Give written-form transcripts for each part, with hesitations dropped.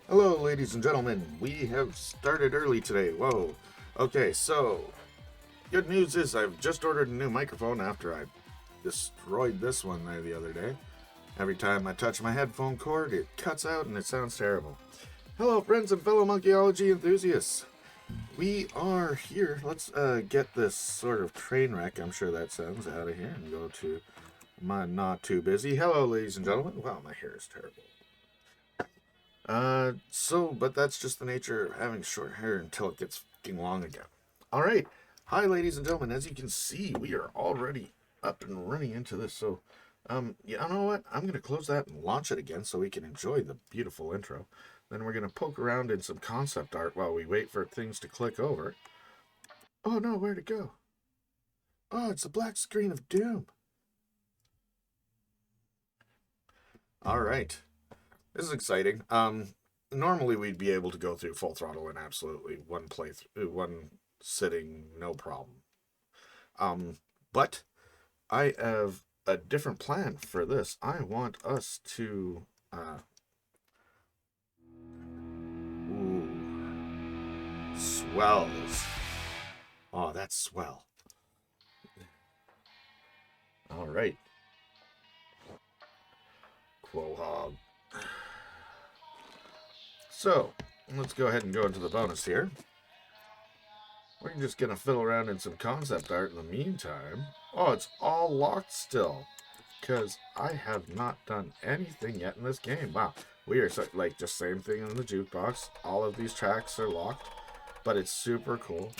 Hello, ladies and gentlemen. We have started early today. Whoa. Okay, so good news is I've just ordered a new microphone after I destroyed this one there the other day. Every time I touch my headphone cord, it cuts out and it sounds terrible. Hello, friends and fellow Monkeyology enthusiasts. We are here. Let's get this sort of train wreck, I'm sure that sounds, out of here and go to my not too busy. Hello, ladies and gentlemen. Wow, my hair is terrible. But that's just the nature of having short hair until it gets fucking long again. Alright. Hi, ladies and gentlemen. As you can see, we are already up and running into this. So, you know what? I'm going to close that and launch it again so we can enjoy the beautiful intro. Then we're going to poke around in some concept art while we wait for things to click over. Oh, no, where'd it go? Oh, it's a black screen of doom. Alright. This is exciting. Normally we'd be able to go through Full Throttle in absolutely one sitting, no problem. But I have a different plan for this. I want us to, swells. Oh, that's swell. All right. Quahog. So, let's go ahead and go into the bonus here. We're just going to fiddle around in some concept art in the meantime. Oh, it's all locked still. Because I have not done anything yet in this game. Wow. We are, like, just same thing in the jukebox. All of these tracks are locked. But it's super cool.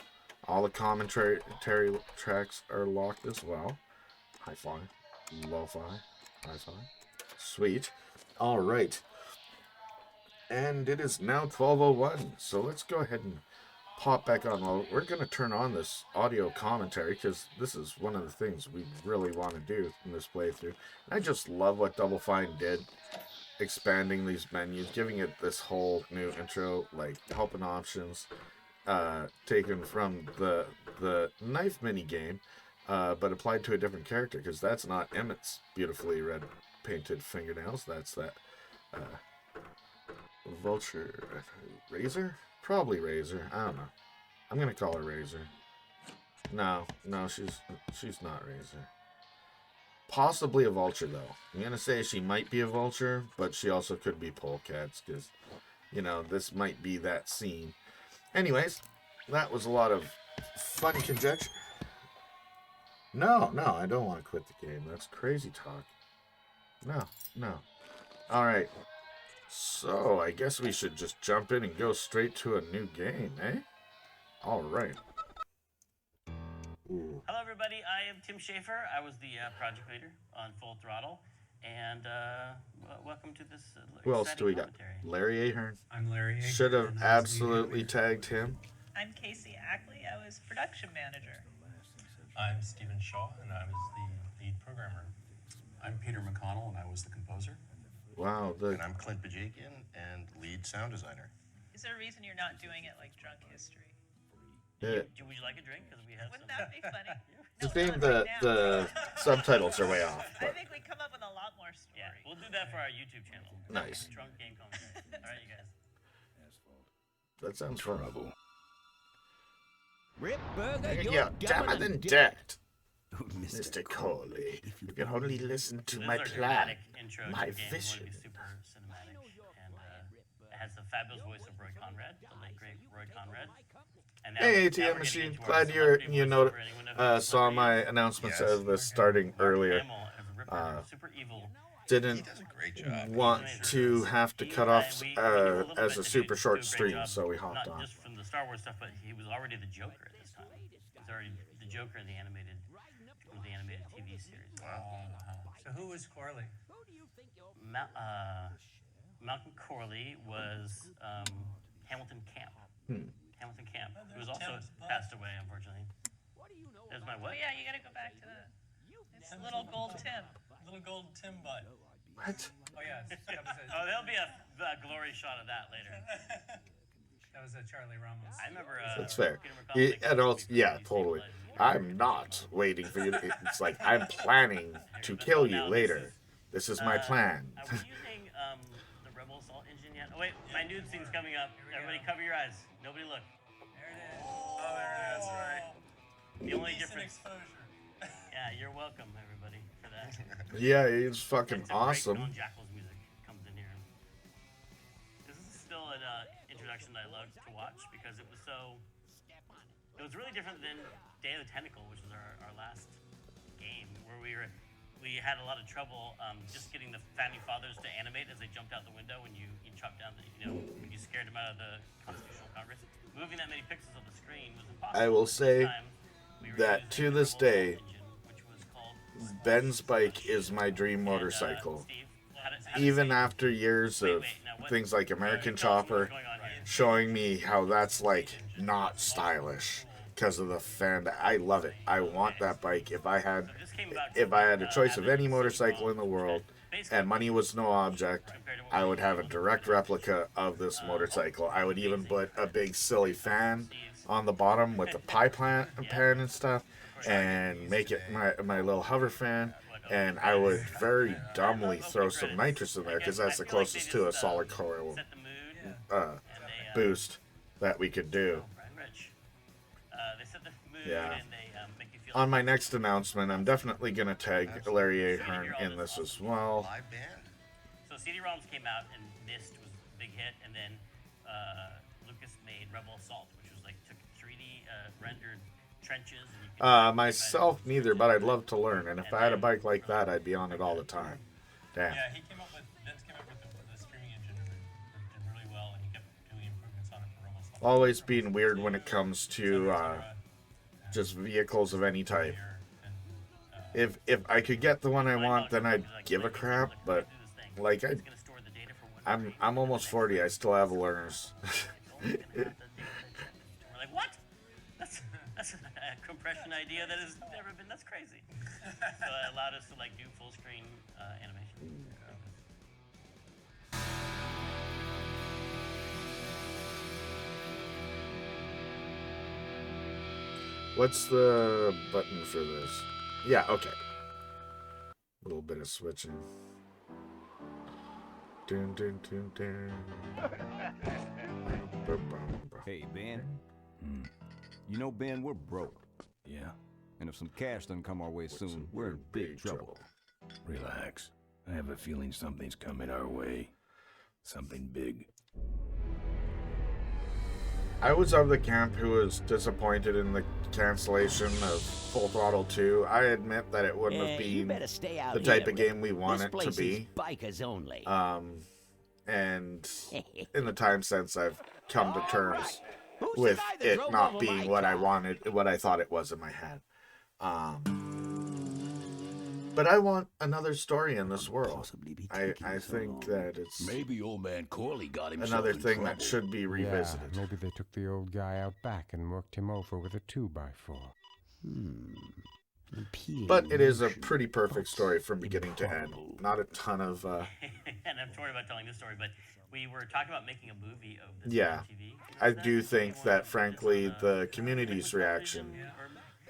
All the commentary tracks are locked as well. Hi-fi. Lo-fi. Hi-fi. Sweet. All right. And it is now 12:01, so let's go ahead and pop back on. Well, we're going to turn on this audio commentary because this is one of the things we really want to do in this playthrough. I just love what Double Fine did, expanding these menus, giving it this whole new intro, like helping options, taken from the knife mini game, but applied to a different character because that's not Emmett's beautifully red painted fingernails. That's that. Vulture. Razor? Probably Razor. I don't know. I'm gonna call her Razor. No, she's not Razor. Possibly a Vulture, though. I'm gonna say she might be a Vulture, but she also could be Polecats, because, you know, this might be that scene. Anyways, that was a lot of funny conjecture. No, I don't want to quit the game. That's crazy talk. No. Alright. So, I guess we should just jump in and go straight to a new game, eh? Alright. Hello everybody, I am Tim Schaffer. I was the project leader on Full Throttle. And welcome to this who else do we got? commentary. Larry Ahern. I'm Larry Ahern. Should have absolutely tagged him. I'm Casey Ackley. I was production manager. I'm Stephen Shaw, and I was the lead programmer. I'm Peter McConnell, and I was the composer. Wow. And I'm Clint Bajakian, and lead sound designer. Is there a reason you're not doing it like Drunk History? Would you like a drink? Because we have Wouldn't some. that be funny? The No, thing not right that now. the subtitles are way off. I But think we come up with a lot more story. Yeah, we'll do that for our YouTube channel. nice. Drunk game commentary. All right, you guys. That sounds fun. Rip Burger, you're Yeah, dumber than dead. that. Oh, Mr. Coley, if you can only listen to This my is our plan, dramatic intro to my the game. We want to vision. be super cinematic. And it has the fabulous voice of Roy Conrad, the late great Roy Conrad. And now, Hey, now ATM we're getting Machine. into our Glad celebrity you voiceover. Anyone know who the saw celebrity my is? announcements Yes. of this starting Mark earlier. Hamill as the Ripper, super evil. He Didn't does a great job. want to have to cut off We do a little as bit a to super do short a great stream, job, so we hopped not on. just from the Star Wars stuff, but he was already the Joker at this time. He was already the Joker in the animated TV series. So who was Corley? Malcolm Corley was Hamilton Camp. Hamilton Camp, who was also passed away, unfortunately. There's my Oh what? yeah, you gotta go back to that. It's little gold Tim. Little gold Tim butt. What? Oh yeah, Oh, there'll be a glory shot of that later. that was Charlie Ramos. I remember. That's fair. Peter McConnell making And a also, movie yeah, for totally. destabilizing. I'm not waiting for you to. It's like, I'm planning to kill you Now later. This is my plan. Are we using the Rebel Assault engine yet? Oh wait, my nude scene's coming up. Everybody, cover your eyes. Nobody look. There it is. Oh, there it is. Right. The only Decent difference. exposure. Yeah, you're welcome, everybody, for that. Yeah, it's fucking And some great awesome. Don Jackal's music comes in here. This is still an introduction that I loved to watch because it was so. It was really different than Day of the Tentacle, which was our last game, where we had a lot of trouble just getting the founding fathers to animate as they jumped out the window when you chopped down when you scared them out of the Constitutional Congress. Moving that many pixels of the screen was impossible. I will say This time, we were that using to the this Rebel day, Assault engine, which was called Ben's bike is my dream and, motorcycle. Steve, how to Even say- after years of now what- things like American tell us what's Chopper going on here. showing me how that's like not stylish because of the fan. I love it. I want that bike. If I had a choice of any motorcycle in the world and money was no object, I would have a direct replica of this motorcycle. I would even put a big silly fan on the bottom with the pie plant pan and stuff and make it my little hover fan. And I would very dumbly throw some nitrous in there because that's the closest to a solid coil Set the mood. boost that we could do. Brian Rich. They set the mood Yeah. and they make you feel. On my next announcement, I'm definitely going to tag Larry Ahern in this as well. Live band. So CD-ROMs came out and Mist was a big hit, and then Lucas made Rebel Assault, which was like took 3D rendered trenches. And you could Myself, neither, but I'd love to learn. And if I had a bike like that, I'd be on it all the time. Damn. Yeah, Vince came up with the streaming engine and it did really well, and he kept doing improvements on it for Rebel Assault. Always being weird when it comes to just vehicles of any type. If I could get the one I want, then I'd give a crap. But like it's gonna store the data for one. I'm almost 40. I still have learners. We're like, what? That's a compression idea that has never been. That's crazy. So it allowed us to like do full screen animation. What's the button for this? Yeah, okay. A little bit of switching. Dun, dun, dun, dun. Hey, Ben. You know, Ben, we're broke. Yeah, And if some cash doesn't come our way soon, we're in big trouble. relax. I have a feeling something's coming our way. Something big. I was of the camp who was disappointed in the cancellation of Full Throttle 2. I admit that it wouldn't have You been better stay out the type here. of game we want This it place to is be. bikers only. And in the time since, I've come to terms Who's the with guy that it drove not over being my what I car? wanted, what I thought it was in my head. But I want another story in this world. Possibly be I taking so think long. that it's Maybe old man Corley got himself another in thing that trouble. should be revisited. Yeah, maybe they took the old guy out back and worked him over with a 2x4. Appealing But it is a notion. pretty perfect story from beginning to end. Not a ton of And I'm sorry about telling this story, but we were talking about making a movie of this Yeah. on TV. I do think that, frankly, the community's reaction,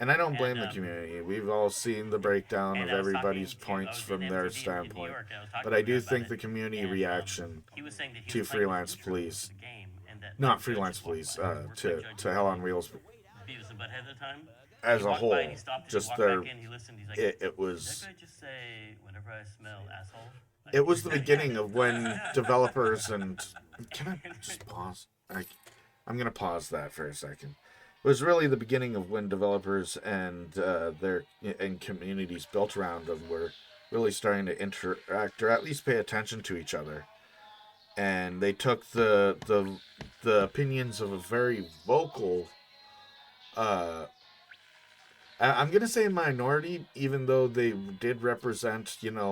and I don't blame the community. We've all seen the breakdown of everybody's points from their standpoint. But I do think the community reaction to freelance police, not freelance police, to Hell on Wheels, Beavis and Butthead at the time. as he a walked whole, by and he stopped and just he walked their back in. He listened. He's like, it "Did was that guy just say whenever I smell asshole?" it was the beginning of when developers and can I just pause? I'm gonna pause that for a second. It was really the beginning of when developers and their and communities built around them were really starting to interact or at least pay attention to each other. And they took the opinions of a very vocal I'm gonna say minority, even though they did represent,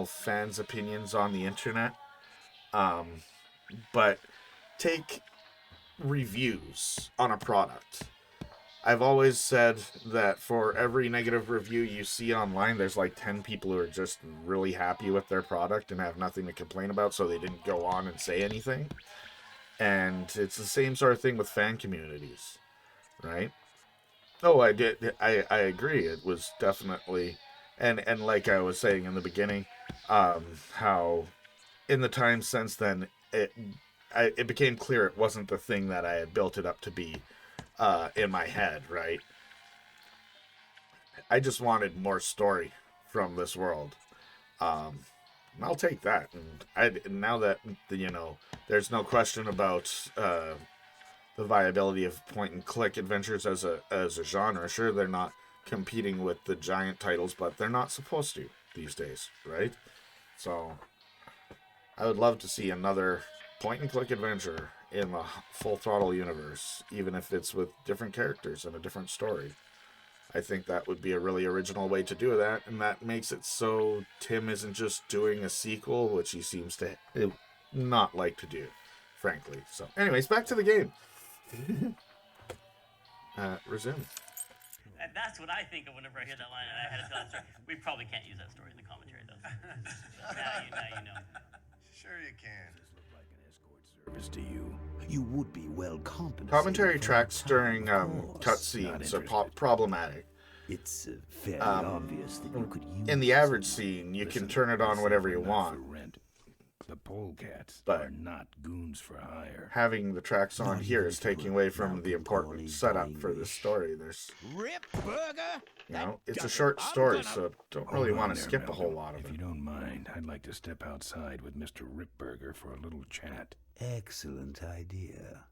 fans' opinions on the internet. Um, but take reviews on a product. I've always said that for every negative review you see online, there's like 10 people who are just really happy with their product and have nothing to complain about, so they didn't go on and say anything. And it's the same sort of thing with fan communities, right? Oh, I did. I agree. It was definitely, and like I was saying in the beginning, how in the time since then it became clear it wasn't the thing that I had built it up to be, in my head. Right. I just wanted more story from this world. And I'll take that. And now that there's no question about the viability of point and click adventures as a genre. Sure, they're not competing with the giant titles, but they're not supposed to these days, right? So I would love to see another point and click adventure in the Full Throttle universe, even if it's with different characters and a different story. I think that would be a really original way to do that, and that makes it so Tim isn't just doing a sequel, which he seems to not like to do, frankly. So anyways, back to the game. Resume. And that's what I think of whenever I hear that line. And I had to tell that story. We probably can't use that story in the commentary, though. now you know. Sure you can. Service to you. You would be well compensated. Commentary for tracks your during time, of course. cutscenes are Not problematic. It's fairly obvious that you could use In the average some- scene, you can Listen, turn it on listen, whatever we're you not want. for rent. The polecats But are not goons for hire. having the tracks on Not here even is to taking put away from Malcolm the important Corley setup buying for this me. story. There's, Rip Burger? it's a short story, so don't Hold really on want to there, skip a whole Malcolm. lot of If it. you don't mind, I'd like to step outside with Mr. Ripburger for a little chat. Excellent idea.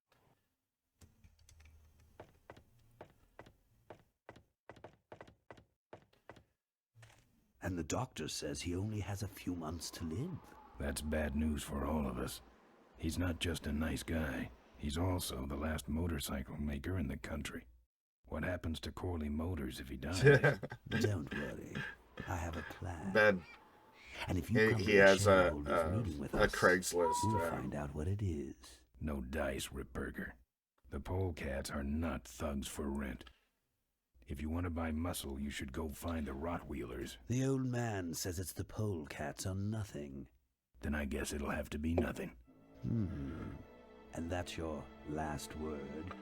And the doctor says he only has a few months to live. That's bad news for all of us. He's not just a nice guy. He's also the last motorcycle maker in the country. What happens to Corley Motors if he dies? Don't worry. I have a plan. Ben, And if you come he to the has a shareholders' meeting with a us, Craigslist. we'll find out what it is. No dice, Ripburger. The polecats are not thugs for rent. If you want to buy muscle, you should go find the Rottweilers. The old man says it's the polecats or nothing. Then I guess it'll have to be nothing. And that's your last word?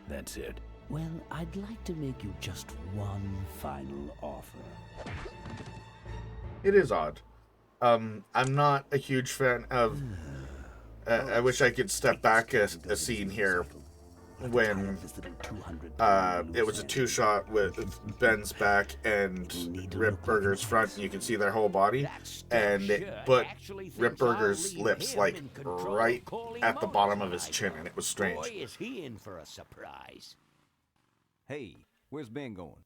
That's it. Well, I'd like to make you just one final offer. It is odd. I'm not a huge fan of. I wish I could step back a scene here when it was a two-shot with Ben's back and Ripburger's front, and you can see their whole body, and it put Ripburger's lips like right at the bottom of his chin, and it was strange. Boy, is he in for a surprise. Hey, where's Ben going?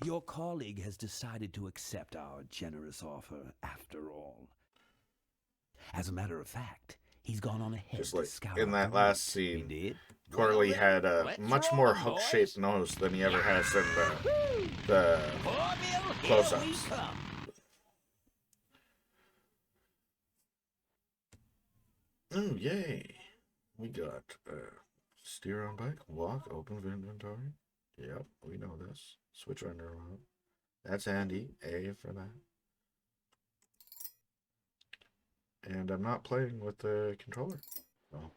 Your colleague has decided to accept our generous offer after all. As a matter of fact, he's gone on ahead Just to like scout in out that the last route. He scene, did? Corley had a let's much roll, more boys. hook-shaped nose than he ever has in the Cornmeal, here close-ups. we come. Oh, yay. We got steer on bike, walk, open inventory. Yep, we know this. Switch under remote. That's handy. A for that. And I'm not playing with the controller. So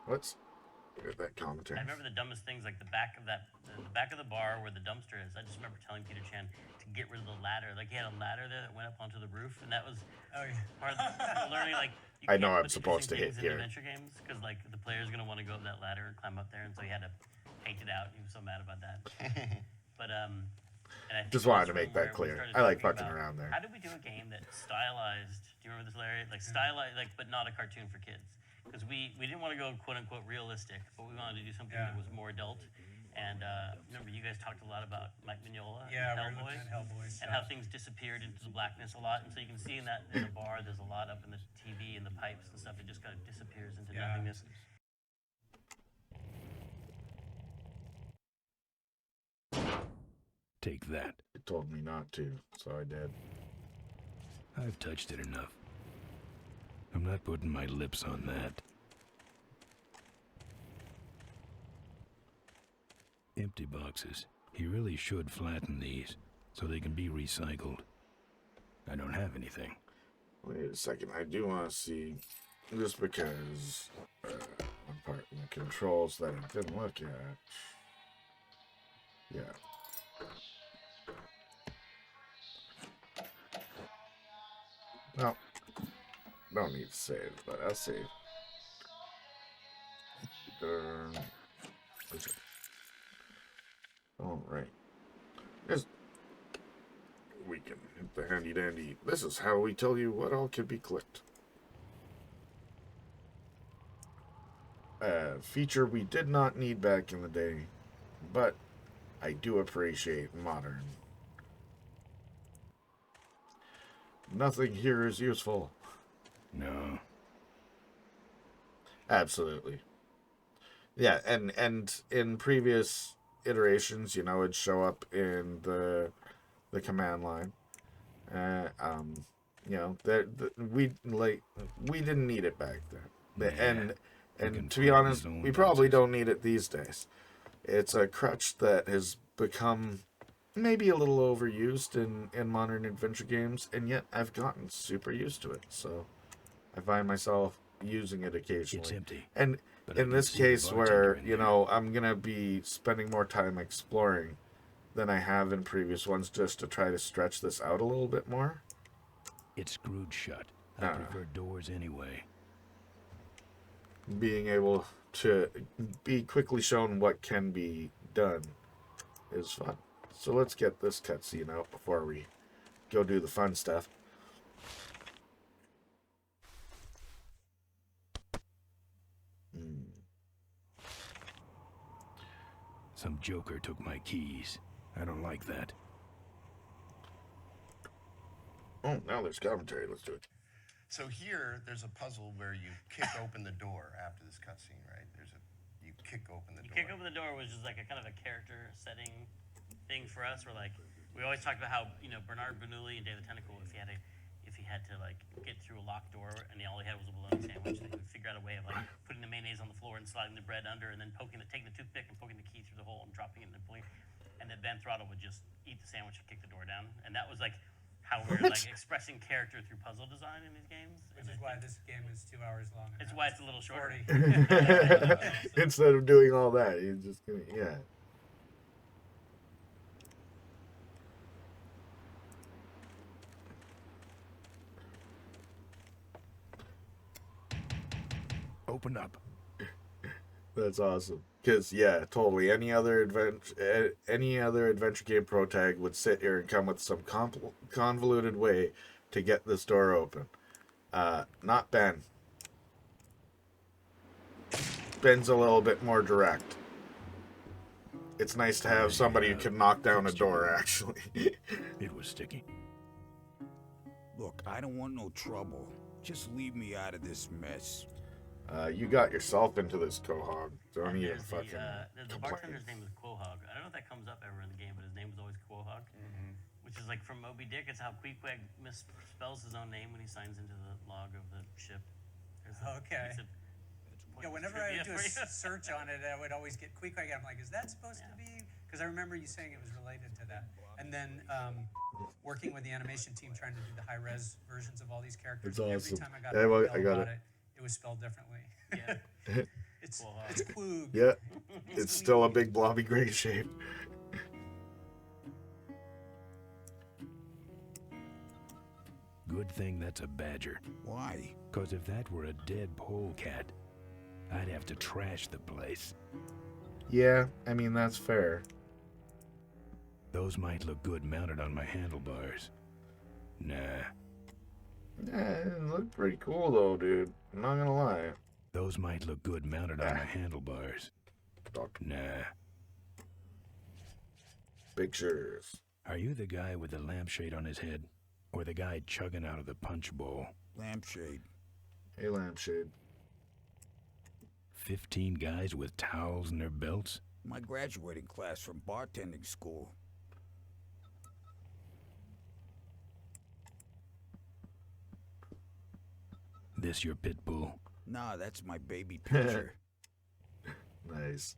let's Get that commentary. I remember the dumbest things, like the back of the bar where the dumpster is. I just remember telling Peter Chan to get rid of the ladder. Like he had a ladder there that went up onto the roof, and that was part of learning. Like you I know can't I'm put supposed to interesting hit things in here. adventure games because like the player's gonna want to go up that ladder and climb up there, and so he had to paint it out. He was so mad about that. But and I think Just in wanted this to make room that where we clear. started I like talking fucking about around there. How did we do a game that stylized? Do you remember this, Larry? Like stylized, like but not a cartoon for kids. Because we didn't want to go quote unquote realistic, but we wanted to do something that was more adult. And remember, you guys talked a lot about Mike Mignola and Hellboy, and how things disappeared into the blackness a lot. And so you can see in the bar, there's a lot up in the TV and the pipes and stuff. It just kind of disappears into nothingness. Take that. It told me not to, so I did. I've touched it enough. I'm not putting my lips on that. Empty boxes. He really should flatten these so they can be recycled. I don't have anything. Wait a second, I do want to see, just because one part in the controls that I didn't look at. Yeah. No, don't need to save, but I'll save. All right. We can hit the handy dandy. This is how we tell you what all can be clicked. Feature we did not need back in the day, but I do appreciate modern. Nothing here is useful. No. Absolutely. Yeah, and in previous iterations, you know, it'd show up in the command line. You know, we didn't need it back then. And to be honest, we probably don't need it these days. It's a crutch that has become maybe a little overused in modern adventure games, and yet I've gotten super used to it. So I find myself using it occasionally. It's empty. And in this case where, you know, I'm going to be spending more time exploring than I have in previous ones just to try to stretch this out a little bit more. It's screwed shut. I prefer doors anyway. Being able to be quickly shown what can be done is fun. So let's get this cutscene out before we go do the fun stuff. Some joker took my keys. I don't like that. Oh, now there's commentary. Let's do it. So here, there's a puzzle where you kick open the door after this cutscene, right? You kick open the door. Kick open the door was just like a kind of a character setting thing for us. Where like we always talked about how, you know, Bernard Bernoulli and David Tentacle, if he had to like get through a locked door and all he had was a bologna sandwich, they would figure out a way of like putting the mayonnaise on the floor and sliding the bread under, and then taking the toothpick and poking the key through the hole and dropping it in the plate, and then Ben Throttle would just eat the sandwich and kick the door down, and that was like how we're like expressing character through puzzle design in these games. Which is why this game is 2 hours long. It's why it's a little shorter. Instead of doing all that, you're just gonna, yeah. Open up. That's awesome. Because, yeah, totally. Any other adventure game pro tag would sit here and come with some convoluted way to get this door open. Not Ben. Ben's a little bit more direct. It's nice to have somebody who can knock down a door, actually. It was sticky. Look, I don't want no trouble. Just leave me out of this mess. You got yourself into this, Quahog. Don't even fucking the bartender's name is Quahog. I don't know if that comes up ever in the game, but his name was always Quahog. Which is like from Moby Dick. It's how Queequeg misspells his own name when he signs into the log of the ship. Okay. Yeah, whenever I would do a search on it, I would always get Queequeg. I'm like, is that supposed to be? Because I remember you saying it was related to that. And then working with the animation team trying to do the high-res versions of all these characters. It's awesome. Every time I got it was spelled differently. Yeah. It's Quoog. Yeah, it's still a big blobby gray shape. Good thing that's a badger. Why? 'Cause if that were a dead polecat, I'd have to trash the place. Yeah, I mean, that's fair. Those might look good mounted on my handlebars. Nah. It looked pretty cool, though, dude. I'm not gonna lie. Those might look good mounted on my handlebars. Nah. Pictures. Are you the guy with the lampshade on his head? Or the guy chugging out of the punch bowl? Lampshade. Hey, lampshade. 15 guys with towels in their belts? My graduating class from bartending school. This your pit bull? Nah, that's my baby picture. Nice.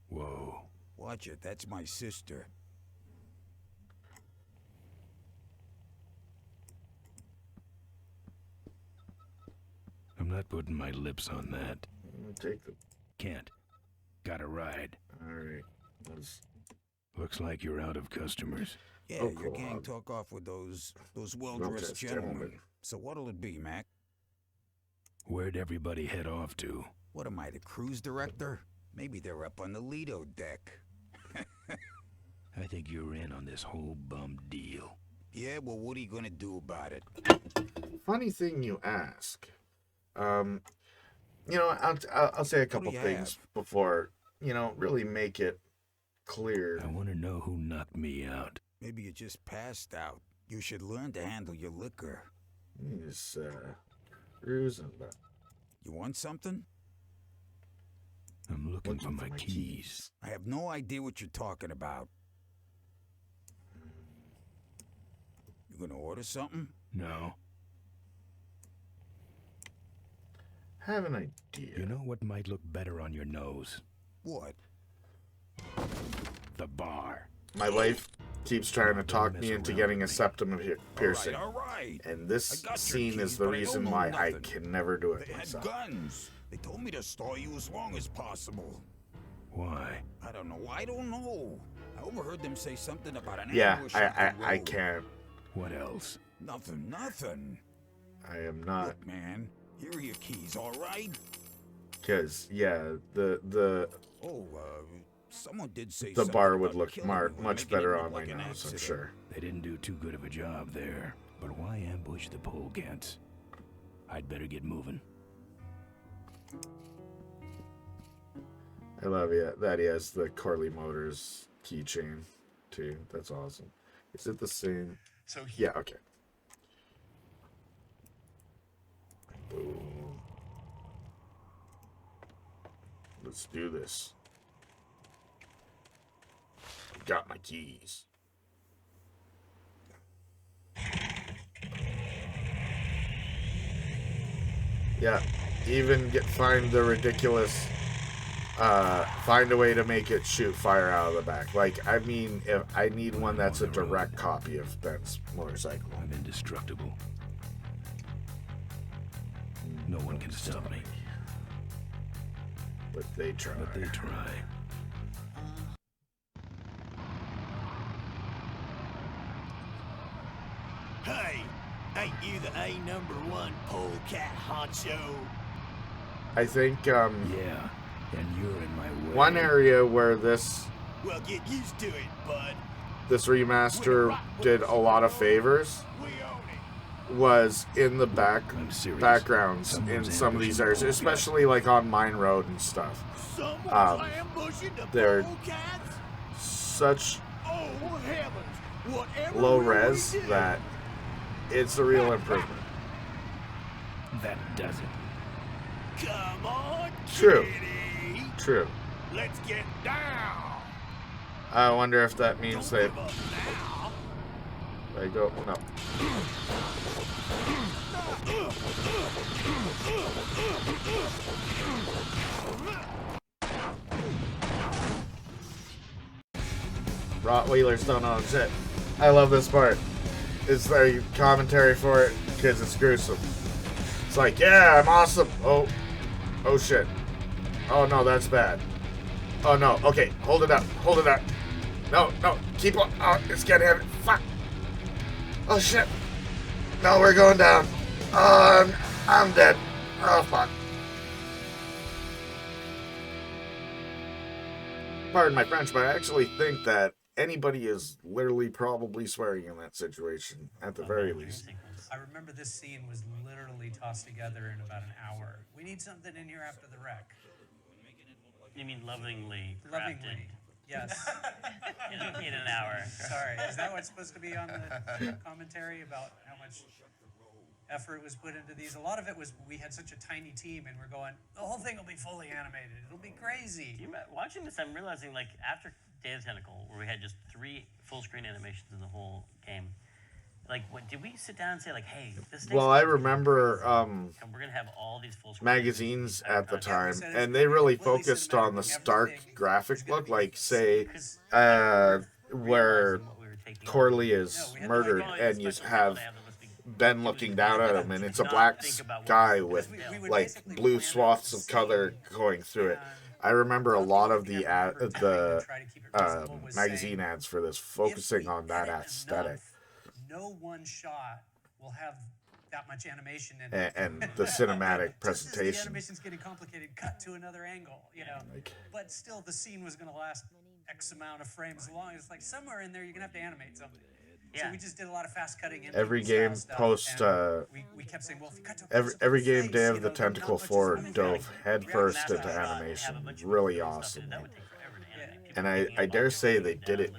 Whoa. Watch it, that's my sister. I'm not putting my lips on that. Take the... Can't. Gotta ride. Alright. Looks like you're out of customers. Yeah, Oh, your cool. gang took off with those well-dressed Well-dressed gentlemen. gentlemen. So what'll it be, Mac? Where'd everybody head off to? What am I, the cruise director? Maybe they're up on the Lido deck. I think you're in on this whole bum deal. Yeah, well, what are you gonna do about it? Funny thing you ask. You know, I'll say a couple do you things have? before, you know, really make it clear. I want to know who knocked me out. Maybe you just passed out. You should learn to handle your liquor. He's, cruising, but... You want something? I'm looking for my keys. I have no idea what you're talking about. You gonna order something? No. Have an idea. You know what might look better on your nose? What? The bar. My wife keeps trying to talk me into getting a septum piercing. All right. And this I got your scene keys, is the but I reason don't know why I nothing. can never do it They had myself. guns. They told me to stall you as long as possible. Why? I don't know. I I overheard them say something about an Yeah, ambush up the I road. can't. What else? Nothing. I am not. Look, man, here are your keys, all right? Because, yeah, the Oh, someone did say the something bar would about look killing you and much making it better look on my like an nose, I'm accident. sure. They didn't do too good of a job there. But why ambush the polecats? I'd better get moving. I love it that he has the Corley Motors keychain, too. That's awesome. Is it the same? So Yeah, okay. Boom. Let's do this. Got my keys. Yeah, even find the ridiculous, find a way to make it shoot fire out of the back. Like, I mean, if I need one that's a direct copy of Ben's motorcycle. I'm indestructible. No one can stop me. But they try. But they try. Hey, ain't you the A#1 polecat honcho? I think, Yeah, and you're in my way. one area where this Well, get used to it, bud. remaster did a lot of favors was in the I'm serious. backgrounds Someone's in some of these areas, ambushing the polecat. especially like on Mine Road and stuff. Someone's ambushing the they're polecats? such Oh, heavens. Whatever low will we res do? that it's a real improvement. That does it. Come on, True. kitty. True. Let's get down. I wonder if that means they Give up now. go no. Rottweilers don't own shit. I love this part. It's the commentary for it because it's gruesome. It's like, yeah, I'm awesome. Oh, Oh shit. Oh no, that's bad. Oh no. Okay, hold it up. Hold it up. No, no. Keep on. Oh, it's getting heavy. Fuck. Oh shit. No, we're going down. Oh, I'm dead. Oh fuck. Pardon my French, but I actually think that anybody is literally probably swearing in that situation, at the very least. I remember this scene was literally tossed together in about an hour. We need something in here after the wreck. You mean lovingly crafted? Lovingly, yes. in an hour. Sorry, is that what's supposed to be on the commentary about how much effort was put into these? A lot of it was we had such a tiny team, and we're going, the whole thing will be fully animated. It'll be crazy. Watching this, I'm realizing, like, after Day of the Tentacle, where we had just 3 full-screen animations in the whole game, like, what did we sit down and say, like, hey, this? Well, I remember and we're gonna have all these full-screen magazines at the time, and they really focused on the stark graphic look, like say where Corley is murdered, and you have Ben looking down at him, and it's a black sky with like blue swaths of color going through it. I remember a lot of the magazine ads for this focusing on that aesthetic. No one shot will have that much animation in it. And the cinematic Just as presentation. the animation's getting complicated, cut to another angle, you know. But still, the scene was going to last X amount of frames long. It's like somewhere in there, you're going to have to animate something. So we just did a lot of fast cutting in. Every game post we kept saying, well, if you cut to every game Day of the Tentacle 4 dove headfirst into animation. Really awesome. And I dare say they did it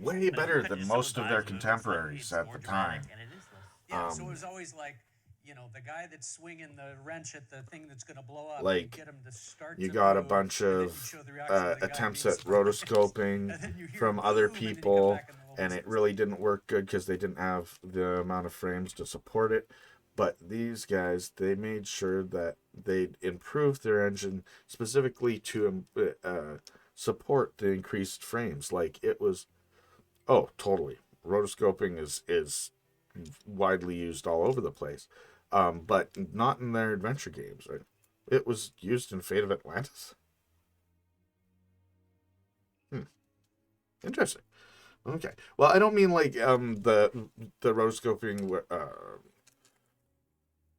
way better than most of their contemporaries at the time. So it was always like, you know, the guy that's swinging the wrench at the thing that's going to blow up. Like, get him to start you to got a move, bunch and then of you show the reaction of the guy attempts being at squished, rotoscoping and then you hear from boom, other and then you get people, back in the and it really didn't work good because they didn't have the amount of frames to support it. But these guys, they made sure that they improved their engine specifically to support the increased frames. Like, it was, oh, totally. Rotoscoping is widely used all over the place, but not in their adventure games. Right? It was used in Fate of Atlantis. Interesting. Okay. Well, I don't mean like the rotoscoping.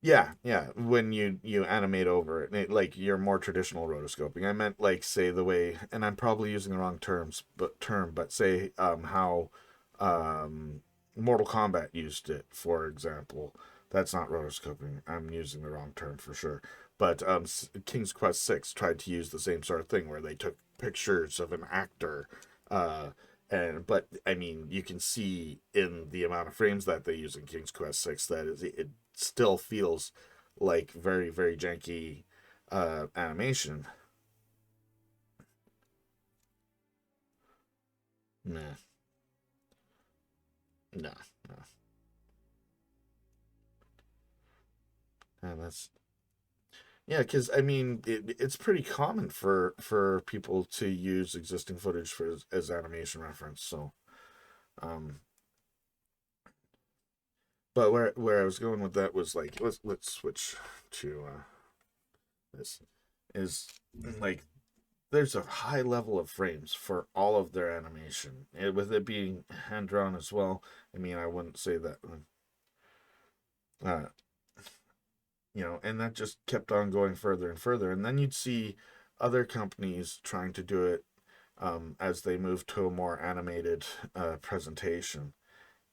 Yeah. When you animate over it, like your more traditional rotoscoping. I meant like say the way, and I'm probably using the wrong term, but say how Mortal Kombat used it, for example. That's not rotoscoping. I'm using the wrong term for sure. But King's Quest 6 tried to use the same sort of thing where they took pictures of an actor. But I mean, you can see in the amount of frames that they use in King's Quest 6 that it still feels like very, very janky animation. Nah. No. And that's... Yeah, because, I mean, it's pretty common for people to use existing footage as animation reference, so... But where I was going with that was, like, let's switch to this. Is, like, there's a high level of frames for all of their animation. And with it being hand-drawn as well, I mean, I wouldn't say that... you know, and that just kept on going further and further. And then you'd see other companies trying to do it as they move to a more animated presentation.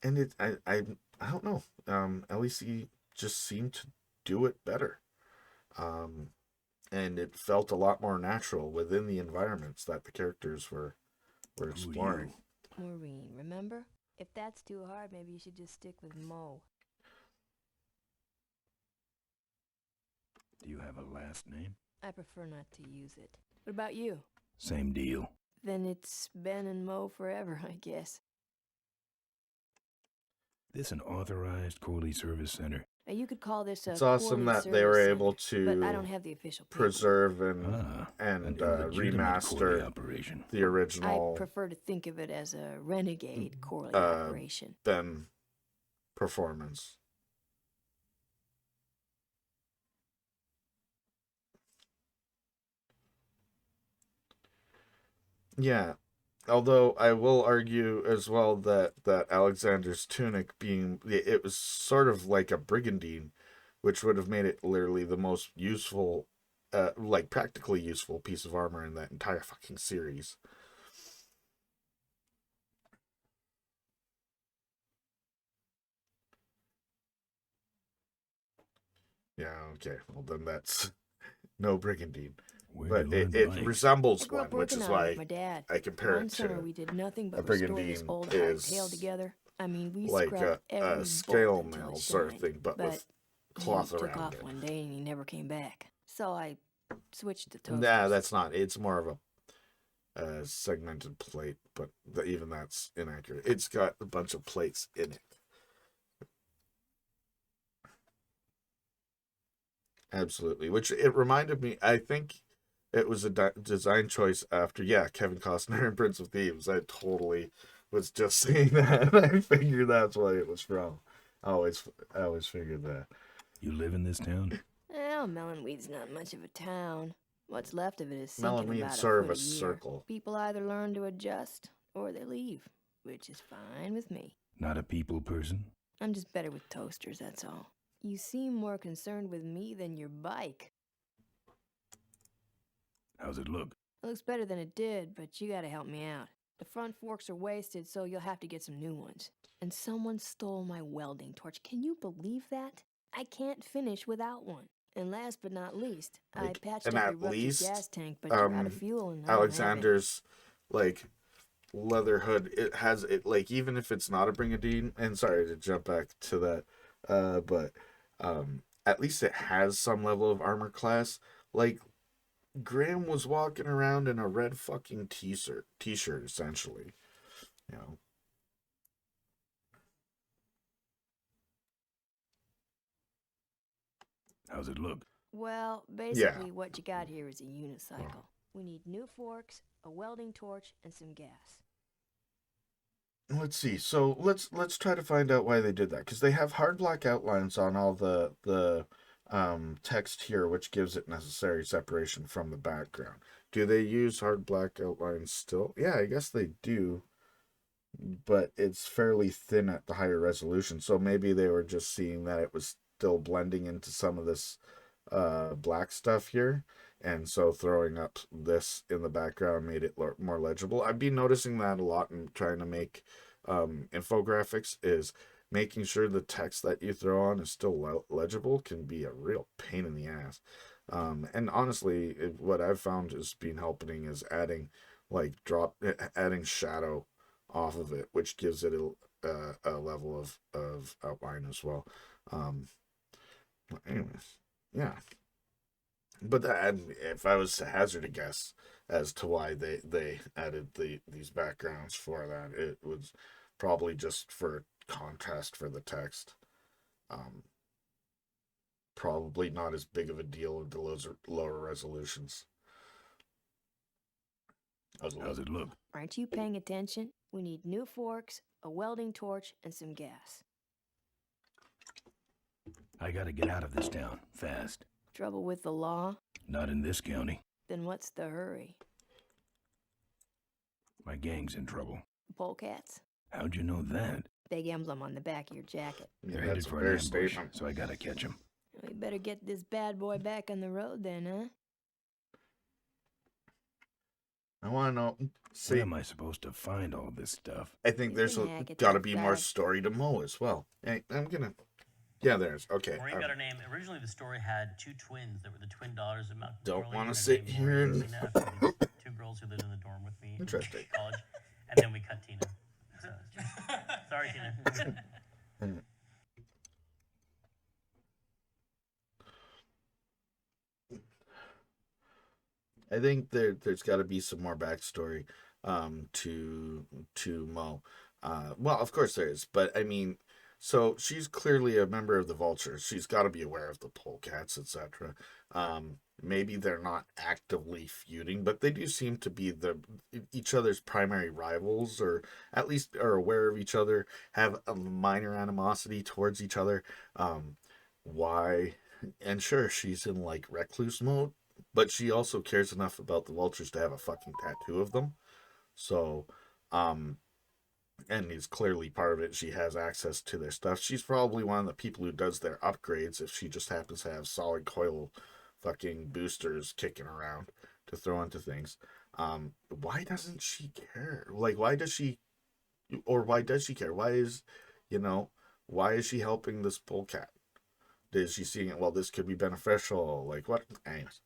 And I don't know. LEC just seemed to do it better. And it felt a lot more natural within the environments that the characters were exploring. Maureen, remember? If that's too hard, maybe you should just stick with Mo. Do you have a last name? I prefer not to use it. What about you? Same deal. Then it's Ben and Mo forever, I guess. This an authorized Corley Service Center? Now you could call this a It's awesome Corley that they were Service able Center, to but I don't have the official paper. preserve and an illegitimate Corley remaster operation. the original I prefer to think of it as a renegade Corley operation. Ben performance. Yeah. Although I will argue as well that Alexander's tunic it was sort of like a brigandine, which would have made it literally the most useful, like practically useful piece of armor in that entire fucking series. Yeah, okay. Well, then that's no brigandine. But it resembles I grew one, up which working is on it why with my dad. I compare One it summer to we did nothing a but restore this brigandine old hardtail is together. I mean, we like scrubbed a every scale bolt until mail it sort of shined. thing, but with He cloth took around off it. one day and he never came back. So I switched to toasters. Nah, that's not. It's more of a segmented plate, but even that's inaccurate. It's got a bunch of plates in it. Absolutely. Which it reminded me, I think it was a design choice after, Kevin Costner in Prince of Thieves. I totally was just saying that. I figured that's why it was from. I always figured that. You live in this town? Well, Melonweed's not much of a town. What's left of it is sinking Melonweed's about sort a of foot a a year. circle. People either learn to adjust or they leave, which is fine with me. Not a people person? I'm just better with toasters, that's all. You seem more concerned with me than your bike. How's it look? It looks better than it did, but you gotta help me out. The front forks are wasted, so you'll have to get some new ones. And someone stole my welding torch. Can you believe that? I can't finish without one. And last but not least, I patched and up at your ruptured least, gas tank, but you're out of fuel and I don't have Alexander's like leather hood, it has it, like, even if it's not a brigandine, and sorry to jump back to that, but at least it has some level of armor class. Like, Graham was walking around in a red fucking t-shirt essentially, you know. How's it look? Well, basically what you got here is a unicycle. We need new forks, a welding torch, and some gas. Let's see. So let's try to find out why they did that, because they have hard black outlines on all the text here, which gives it necessary separation from the background. Do they use hard black outlines still? Yeah, I guess they do, but it's fairly thin at the higher resolution. So maybe they were just seeing that it was still blending into some of this black stuff here, and so throwing up this in the background made it more legible. I've been noticing that a lot in trying to make infographics, is making sure the text that you throw on is still legible can be a real pain in the ass. And honestly, what I've found has been helping is adding shadow off of it, which gives it a level of outline as well. Anyways, yeah. But if I was to hazard a guess as to why they added these backgrounds for that, it was probably just for contrast for the text. Probably not as big of a deal with the lower resolutions. How's it look? Aren't you paying attention? We need new forks, a welding torch, and some gas. I gotta get out of this town, fast. Trouble with the law? Not in this county. Then what's the hurry? My gang's in trouble. Polecats? How'd you know that? Big emblem on the back of your jacket. They're headed for an ambush, so I gotta catch them. We better get this bad boy back on the road then, huh? I want to know. See, where am I supposed to find all this stuff? I think there's got to be more story to Mo as well. Hey, yeah, there's. Okay. Maureen got her name. Originally, the story had two twins that were the twin daughters of Malcolm. Don't want to sit here and... Two girls who lived in the dorm with me. Interesting. In college. And then we cut Tina. So, sorry, Tina. I think there's got to be some more backstory to Mo. Well, of course there is, but I mean, so she's clearly a member of the Vultures. She's got to be aware of the Polecats, etc. Maybe they're not actively feuding, but they do seem to be each other's primary rivals, or at least are aware of each other, have a minor animosity towards each other. Why? And sure, she's in like recluse mode, but she also cares enough about the Vultures to have a fucking tattoo of them. So, and he's clearly part of it. She has access to their stuff. She's probably one of the people who does their upgrades if she just happens to have solid coil fucking boosters kicking around to throw into things. Why doesn't she care? Like, why does she care? Why is she helping this polecat? Is she seeing it? Well, this could be beneficial. Like, what? Anyways.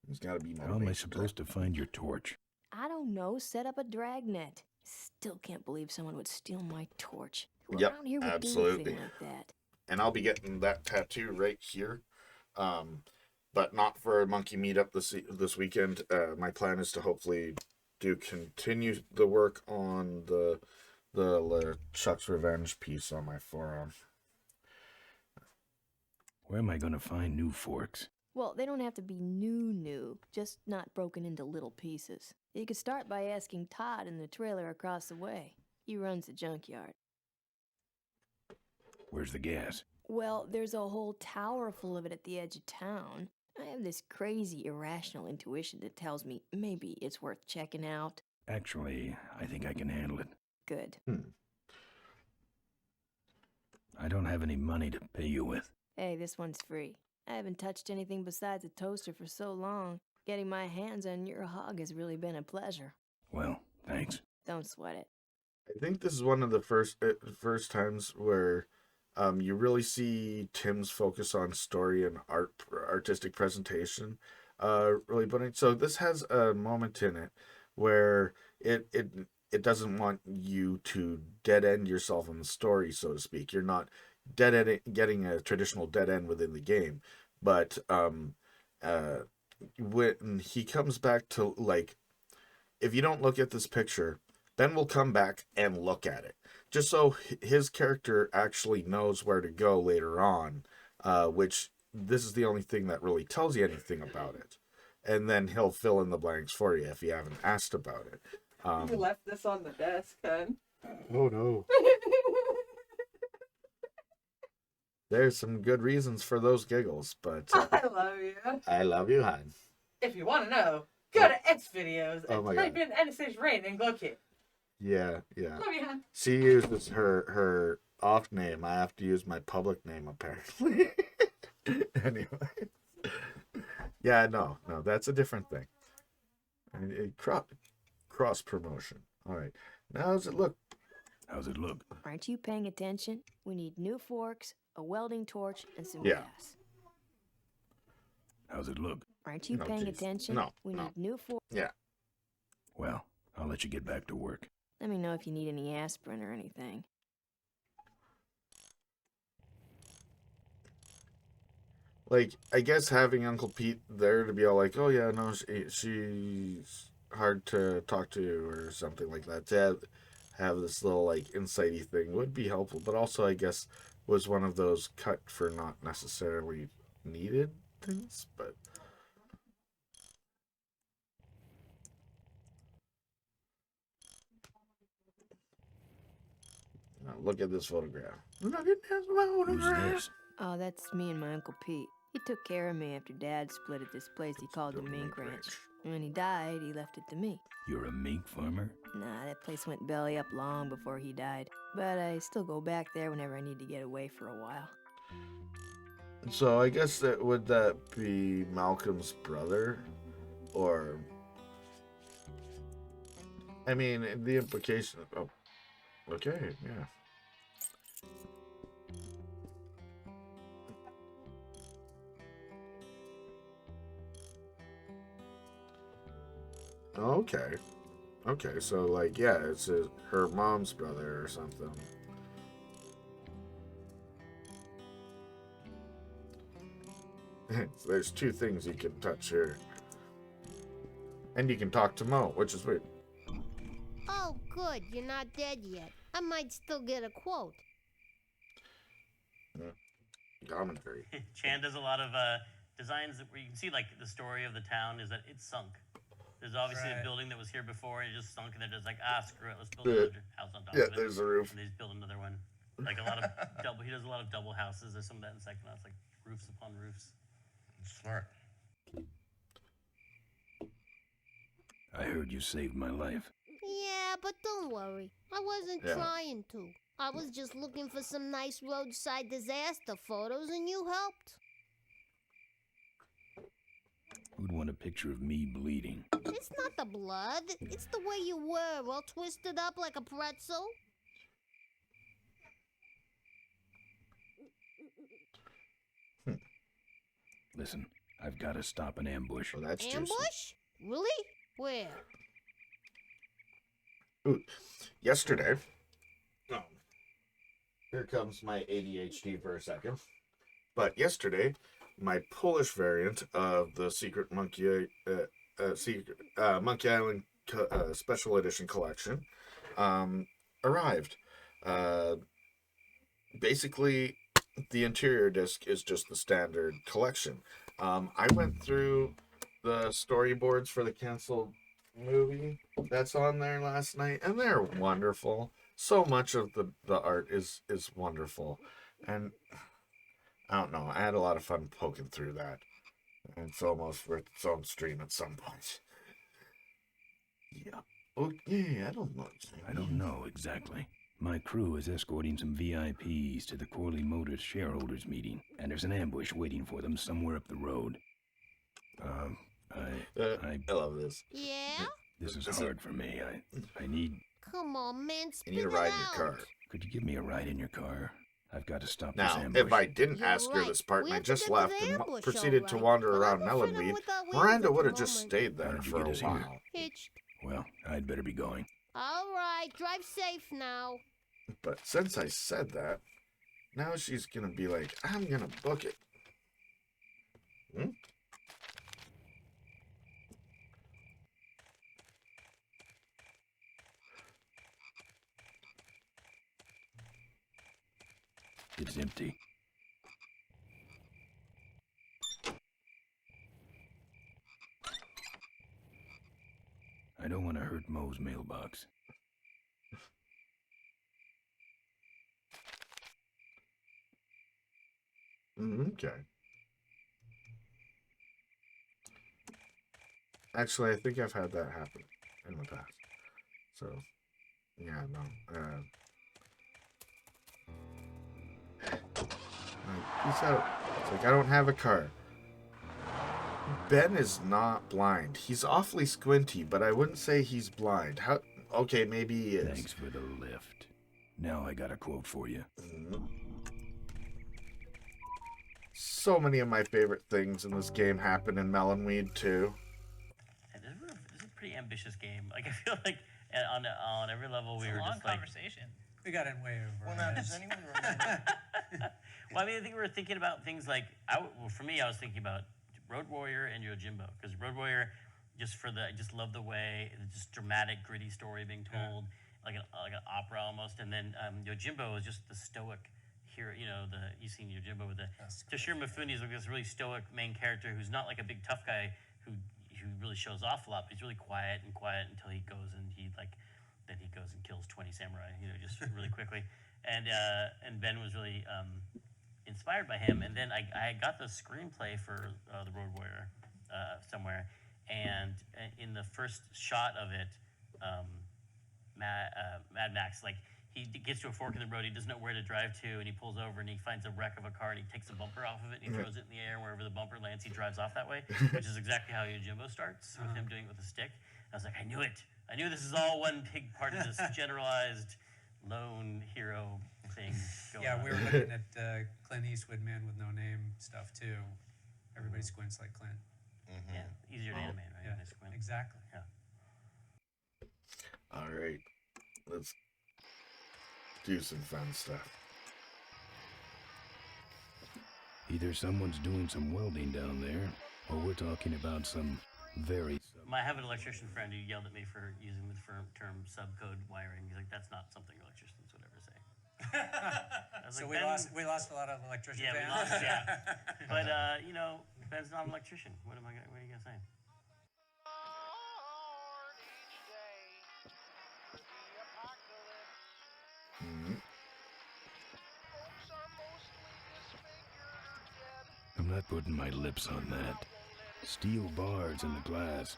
There's got to be more. How am I supposed to find your torch? I don't know. Set up a dragnet. Still can't believe someone would steal my torch. Who Yep, around here would absolutely. do anything like that? And I'll be getting that tattoo right here. But not for a monkey meetup this weekend. My plan is to hopefully continue the work on the Chuck's Revenge piece on my forearm. Where am I going to find new forks? Well, they don't have to be new, just not broken into little pieces. You could start by asking Todd in the trailer across the way. He runs the junkyard. Where's the gas? Well, there's a whole tower full of it at the edge of town. I have this crazy, irrational intuition that tells me maybe it's worth checking out. Actually, I think I can handle it. Good. I don't have any money to pay you with. Hey, this one's free. I haven't touched anything besides a toaster for so long. Getting my hands on your hog has really been a pleasure. Well, thanks. Don't sweat it. I think this is one of the first times where you really see Tim's focus on story and artistic presentation really putting. So this has a moment in it where it doesn't want you to dead end yourself in the story, so to speak. You're not getting a traditional dead end within the game, but when he comes back to, like, if you don't look at this picture, Ben will come back and look at it, just so his character actually knows where to go later on, which this is the only thing that really tells you anything about it, and then he'll fill in the blanks for you if you haven't asked about it. You left this on the desk, hun. Oh no. There's some good reasons for those giggles, but I love you. I love you, hon. If you want to know, go to X videos and my type in NSH Rain and GloKidd's. Yeah. Love you, hon. She uses her off name. I have to use my public name, apparently. Anyway. Yeah, no, that's a different thing. Cross promotion. All right. Now, how's it look? How's it look? Aren't you paying attention? We need new forks, a welding torch, and some Yeah. gas. How's it look? Aren't you paying attention? No, We no. need new forks. Yeah. Well, I'll let you get back to work. Let me know if you need any aspirin or anything. Like, I guess having Uncle Pete there to be all like, oh yeah, no, she's hard to talk to or something like that, to have this little, like, insighty thing would be helpful, but also, I guess, was one of those cut for not necessarily needed things, but... Now, look at this photograph. Look at this photograph. Who's this? Oh, that's me and my Uncle Pete. He took care of me after Dad split at this place he called the Mink Ranch. When he died, he left it to me. You're a mink farmer? Nah, that place went belly up long before he died. But I still go back there whenever I need to get away for a while. So I guess would that be Malcolm's brother? Or... I mean, the implication... Oh, okay, yeah. Okay. Okay, so, like, yeah, it's her mom's brother or something. There's two things you can touch here. And you can talk to Mo, which is weird. Oh, good. You're not dead yet. I might still get a quote. Commentary. Chan does a lot of designs where you can see, like, the story of the town is that it's sunk. There's obviously a building that was here before, and it just sunk, and they're just like, screw it, let's build another house on top of it. Yeah, there's a roof. And they just build another one. Like a lot of he does a lot of double houses. There's some of that in second house, like roofs upon roofs. Smart. I heard you saved my life. Yeah, but don't worry. I wasn't trying to. I was just looking for some nice roadside disaster photos, and you helped. Who'd want a picture of me bleeding? It's not the blood. It's the way you were, all twisted up like a pretzel. Listen, I've got to stop an ambush. Well, that's Ambush? juicy. Really? Where? Ooh, yesterday. Oh, here comes my ADHD for a second. But yesterday, my Polish variant of the Secret Monkey Island Special Edition collection arrived. Basically, the interior disc is just the standard collection. I went through the storyboards for the canceled movie that's on there last night, and they're wonderful. So much of the art is wonderful, and I don't know, I had a lot of fun poking through that. And it's almost worth its own stream at some point. Yeah. Oh, yeah, I don't know. I don't know exactly. My crew is escorting some VIPs to the Corley Motors shareholders meeting, and there's an ambush waiting for them somewhere up the road. I love this. Yeah? This is hard for me. I need... Come on, man, You spit need a it ride out. in your car. Could you give me a ride in your car? I've got to stop this Now, ambush. if I didn't You're ask her right. this part We and I have to just get to left the and ambush, proceeded to all right. wander But around I'll go fit in Melonweed, without wheels Miranda at would the have just moment. stayed there How'd you for get a us here? while. Hitched. Well, I'd better be going. All right, drive safe now. But since I said that, now she's gonna be like, I'm gonna book it. Hmm? It's empty. I don't want to hurt Mo's mailbox. Okay. Actually, I think I've had that happen in the past. So, yeah, no. Peace out. It's like, I don't have a car. Ben is not blind. He's awfully squinty, but I wouldn't say he's blind. How? Okay, maybe he is. Thanks for the lift. Now I got a quote for you. So many of my favorite things in this game happen in Melonweed, too. And this is a pretty ambitious game. Like, I feel like on every level we were Long just like... conversation. We got in way over. Well, now, does anyone remember? Well, I mean, I think we were thinking about things like... for me, I was thinking about Road Warrior and Yojimbo. Because Road Warrior, I just love the way, it's just dramatic, gritty story being told, like an opera almost. And then Yojimbo is just the stoic hero. You know, you've seen Yojimbo with the... Toshiro Mifune is like this really stoic main character who's not like a big tough guy who really shows off a lot, but he's really quiet until he goes and then he goes and kills 20 samurai, just really quickly. And Ben was really inspired by him. And then I got the screenplay for The Road Warrior somewhere, and in the first shot of it, Mad Max, like, he gets to a fork in the road, he doesn't know where to drive to, and he pulls over and he finds a wreck of a car and he takes a bumper off of it and he throws it in the air. Wherever the bumper lands, he drives off that way, which is exactly how Yojimbo starts, with him doing it with a stick. I was like, I knew it. I knew this is all one big part of this generalized lone hero thing going on. Yeah, we were looking at Clint Eastwood, Man with No Name stuff too. Everybody squints like Clint. Yeah, easier to animate, right? Yeah, Nice squint. exactly. Yeah. All right. Let's do some fun stuff. Either someone's doing some welding down there, or we're talking about some very... I have an electrician friend who yelled at me for using the term subcode wiring. He's like, that's not something electricians would ever say. So like, we lost a lot of electrician fans. We lost, yeah. But, Ben's not an electrician. What are you going to say? I'm not putting my lips on that. Steel bars in the glass.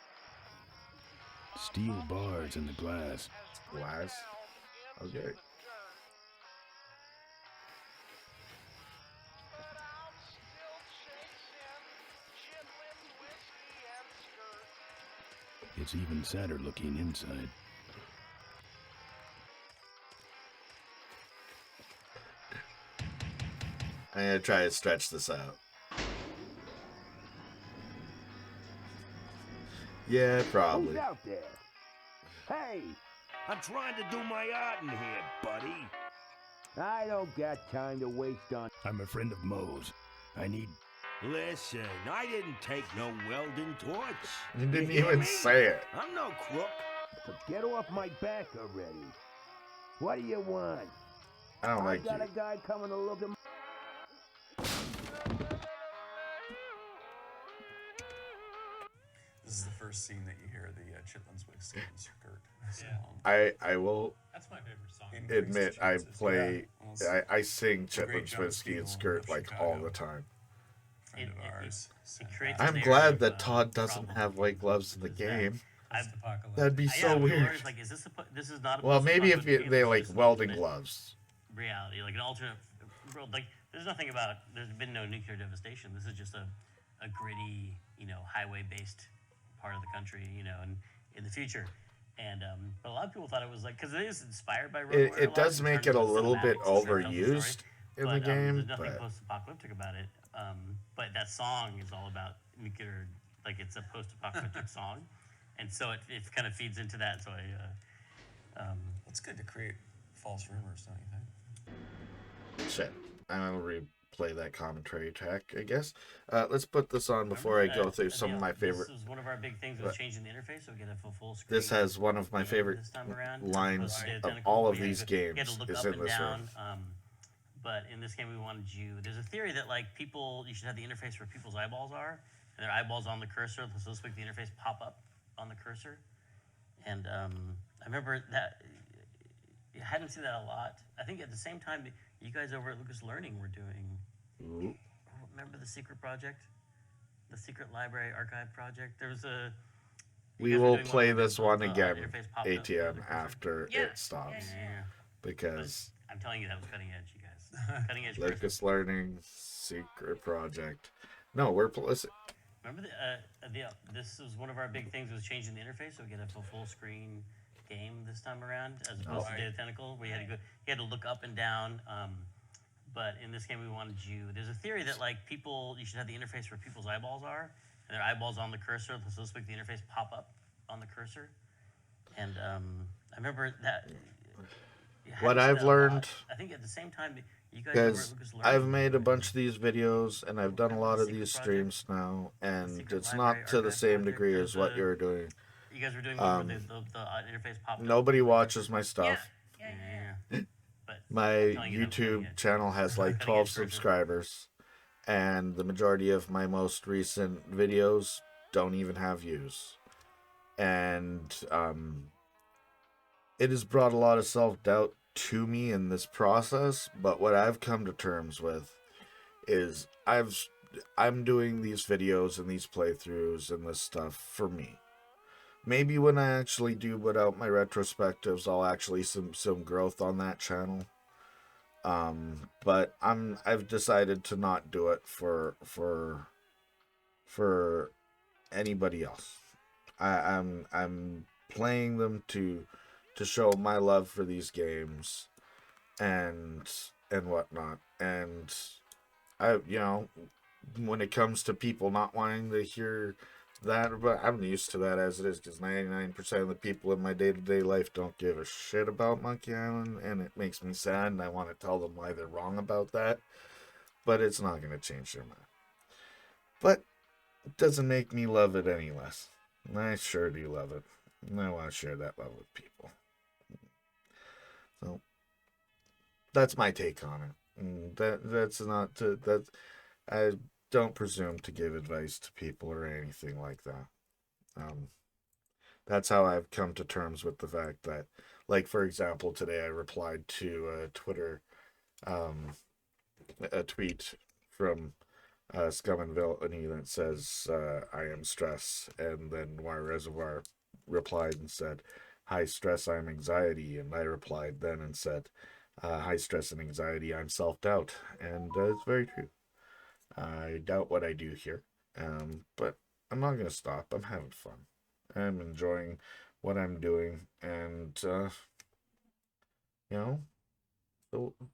Steel bars in the glass. Glass? Okay. It's even sadder looking inside. I'm gonna try to stretch this out. Yeah, probably. Who's out there? Hey, I'm trying to do my art in here, buddy. I don't got time to waste on... I'm a friend of Moe's. I need... Listen, I didn't take no welding torch. You didn't hear even me? say it. I'm no crook. So get off my back already. What do you want? I don't like got you. a guy coming to look at... This is the first scene that you hear the Chitlins with Steven Skirt. I will That's my favorite song. admit I play I sing Chitlins Whiskey and Skirt like all the time. Friend of ours. I'm glad that Todd doesn't have white gloves in the game. That'd be so weird. Like, is this is not a Well, maybe if post-apocalyptic they game, like this is an welding alternate gloves. reality, like an alternate world. Like, there's nothing about. There's been no nuclear devastation. This is just a gritty, highway-based part of the country, and in the future. And but a lot of people thought it was like, because it is inspired by Road Warrior. It does make it a little bit overused in the game, there's nothing but post-apocalyptic about it. But that song is all about nuclear, like it's a post-apocalyptic song, and so it kind of feeds into that. So It's good to create false rumors, don't you think? shit. I'll replay that commentary track, I guess. Let's put this on before I go through some of my favorite. This is one of our big things was changing the interface, so we get a full screen. This has one of my favorite this time around, lines opposed to of identical. all of We had these to- games we had to look is up in and this down, room. But in this game, we wanted you. There's a theory that like you should have the interface where people's eyeballs are, and their eyeballs on the cursor. So let's make the interface pop up on the cursor. And I remember that I hadn't seen that a lot. I think at the same time, you guys over at Lucas Learning were doing. Remember the secret project, the secret library archive project? There was a. We will play this one again, ATM, after Yeah. it stops. Yeah. Because I'm telling you, that was cutting edge, you guys. Cutting edge. Lucas Learning, Secret Project. No, we're listen. Remember this was one of our big things was changing the interface, so we get a full screen game this time around, as opposed to Data Tentacle, where you had to look up and down. But in this game, we wanted you. There's a theory that like you should have the interface where people's eyeballs are, and their eyeballs on the cursor. So let's make the interface pop up on the cursor. And I remember that. What I've learned, I think at the same time, you guys because I've made a bunch of these videos and I've done a lot of these streams now, and it's not to the same degree as what you're doing. You guys were doing one where the interface popped up. Nobody watches my stuff. Yeah. My YouTube channel has like 12 subscribers, and the majority of my most recent videos don't even have views. And it has brought a lot of self-doubt to me in this process, but what I've come to terms with is I'm doing these videos and these playthroughs and this stuff for me. Maybe when I actually do put out my retrospectives, I'll actually see some growth on that channel. But I've decided to not do it for anybody else. I'm playing them to show my love for these games and whatnot. And when it comes to people not wanting to hear that, but I'm used to that as it is, because 99% of the people in my day-to-day life don't give a shit about Monkey Island, and it makes me sad, and I want to tell them why they're wrong about that, but it's not going to change their mind. But it doesn't make me love it any less. I sure do love it, and I want to share that love with people. So that's my take on it. And that's not to that. I don't presume to give advice to people or anything like that. That's how I've come to terms with the fact that, like, for example, today I replied to Twitter, a tweet from Scum and Villainy that says, I am stress, and then Noir Reservoir replied and said, high stress, I'm anxiety. And I replied then and said, high stress and anxiety, I'm self-doubt. And it's very true. I doubt what I do here. But I'm not going to stop. I'm having fun. I'm enjoying what I'm doing. And,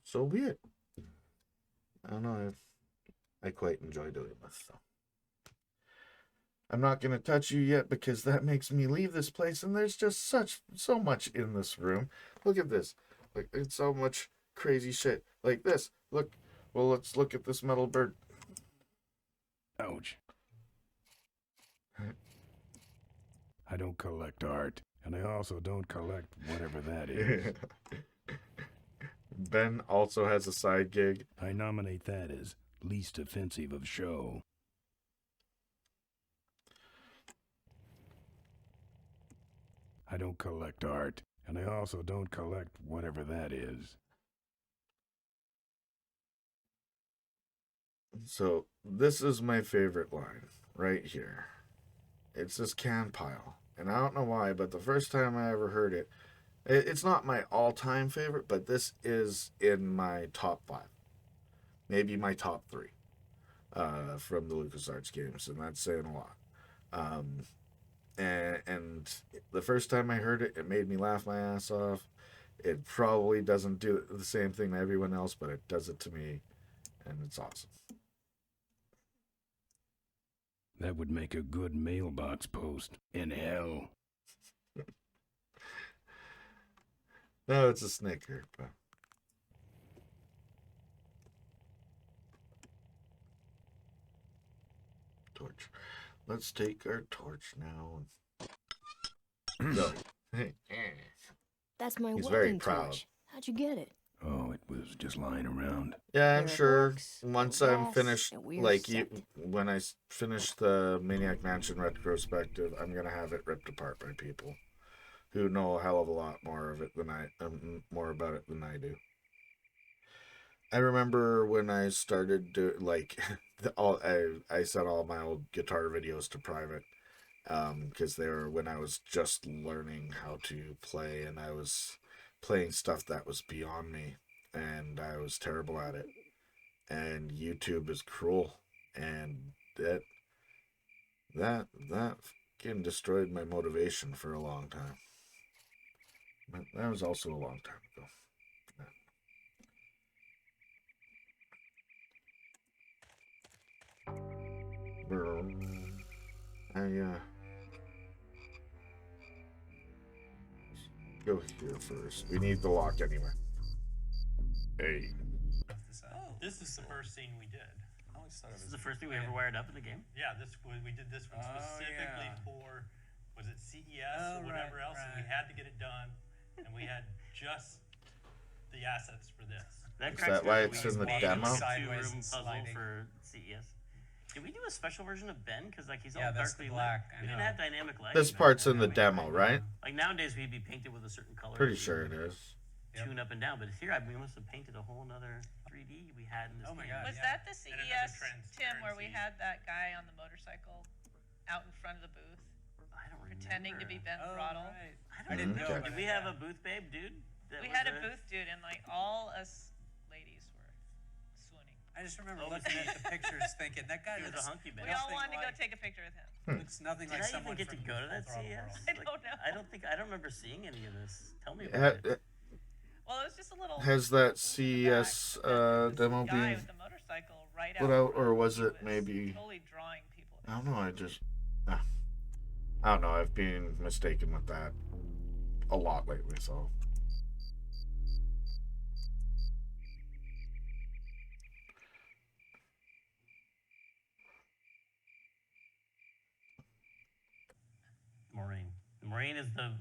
so be it. I don't know. I quite enjoy doing this, so. I'm not going to touch you yet because that makes me leave this place, and there's just so much in this room. Look at this. Like, it's so much crazy shit. Like this. Look. Well, let's look at this metal bird. Ouch. I don't collect art, and I also don't collect whatever that is. Ben also has a side gig. I nominate that as least offensive of show. I don't collect art, and I also don't collect whatever that is. So, this is my favorite line, right here. It's this can pile. And I don't know why, but the first time I ever heard it, it's not my all-time favorite, but this is in my top 5. Maybe my top 3 from the LucasArts games, and that's saying a lot. And the first time I heard it, it made me laugh my ass off. It probably doesn't do the same thing to everyone else, but it does it to me, and it's awesome. That would make a good mailbox post in hell. No, it's a snicker, but... Torch. Let's take our torch now and go. That's my He's welding very proud. torch. How'd you get it? Oh, it was just lying around. Yeah, I'm There it sure works, once no I'm gas, finished, a weird like set. when I finish the Maniac Mansion retrospective, I'm gonna have it ripped apart by people who know a hell of a lot more of it than more about it than I do. I remember when I started I set all my old guitar videos to private, because they were when I was just learning how to play, and I was playing stuff that was beyond me, and I was terrible at it. And YouTube is cruel, and that fucking destroyed my motivation for a long time. But that was also a long time ago. Go here first. We need the lock anyway. Hey. Oh, this is the first scene we did. This is the first thing we ever wired up in the game? Yeah, we did this one specifically for, was it CES or whatever else, and we had to get it done, and we had just the assets for this. Is that why it's in the demo? Two-room puzzle for CES. Did we do a special version of Ben? Because he's all darkly black. We didn't have dynamic lighting. This part's in the demo, right? Like nowadays, we'd be painted with a certain color. Pretty sure it is. Tune up and down, but here we must have painted a whole nother 3D we had in this game. Was that the CES, Tim, where we had that guy on the motorcycle out in front of the booth? I don't remember. Pretending to be Ben Throttle. Right. I didn't know. Did we have a booth babe, dude? We had a booth dude, and all us ladies were swooning. I just remember looking at the pictures thinking, that guy looks a hunky Ben. We all wanted to go take a picture with him. Looks nothing like someone Did I even get to go to that CES? I don't know. I don't remember seeing any of this. Tell me about it. Well, it was just a little... Has that CES demo been put out, or was it maybe... I don't know, I don't know, I've been mistaken with that a lot lately, so... Maureen is the...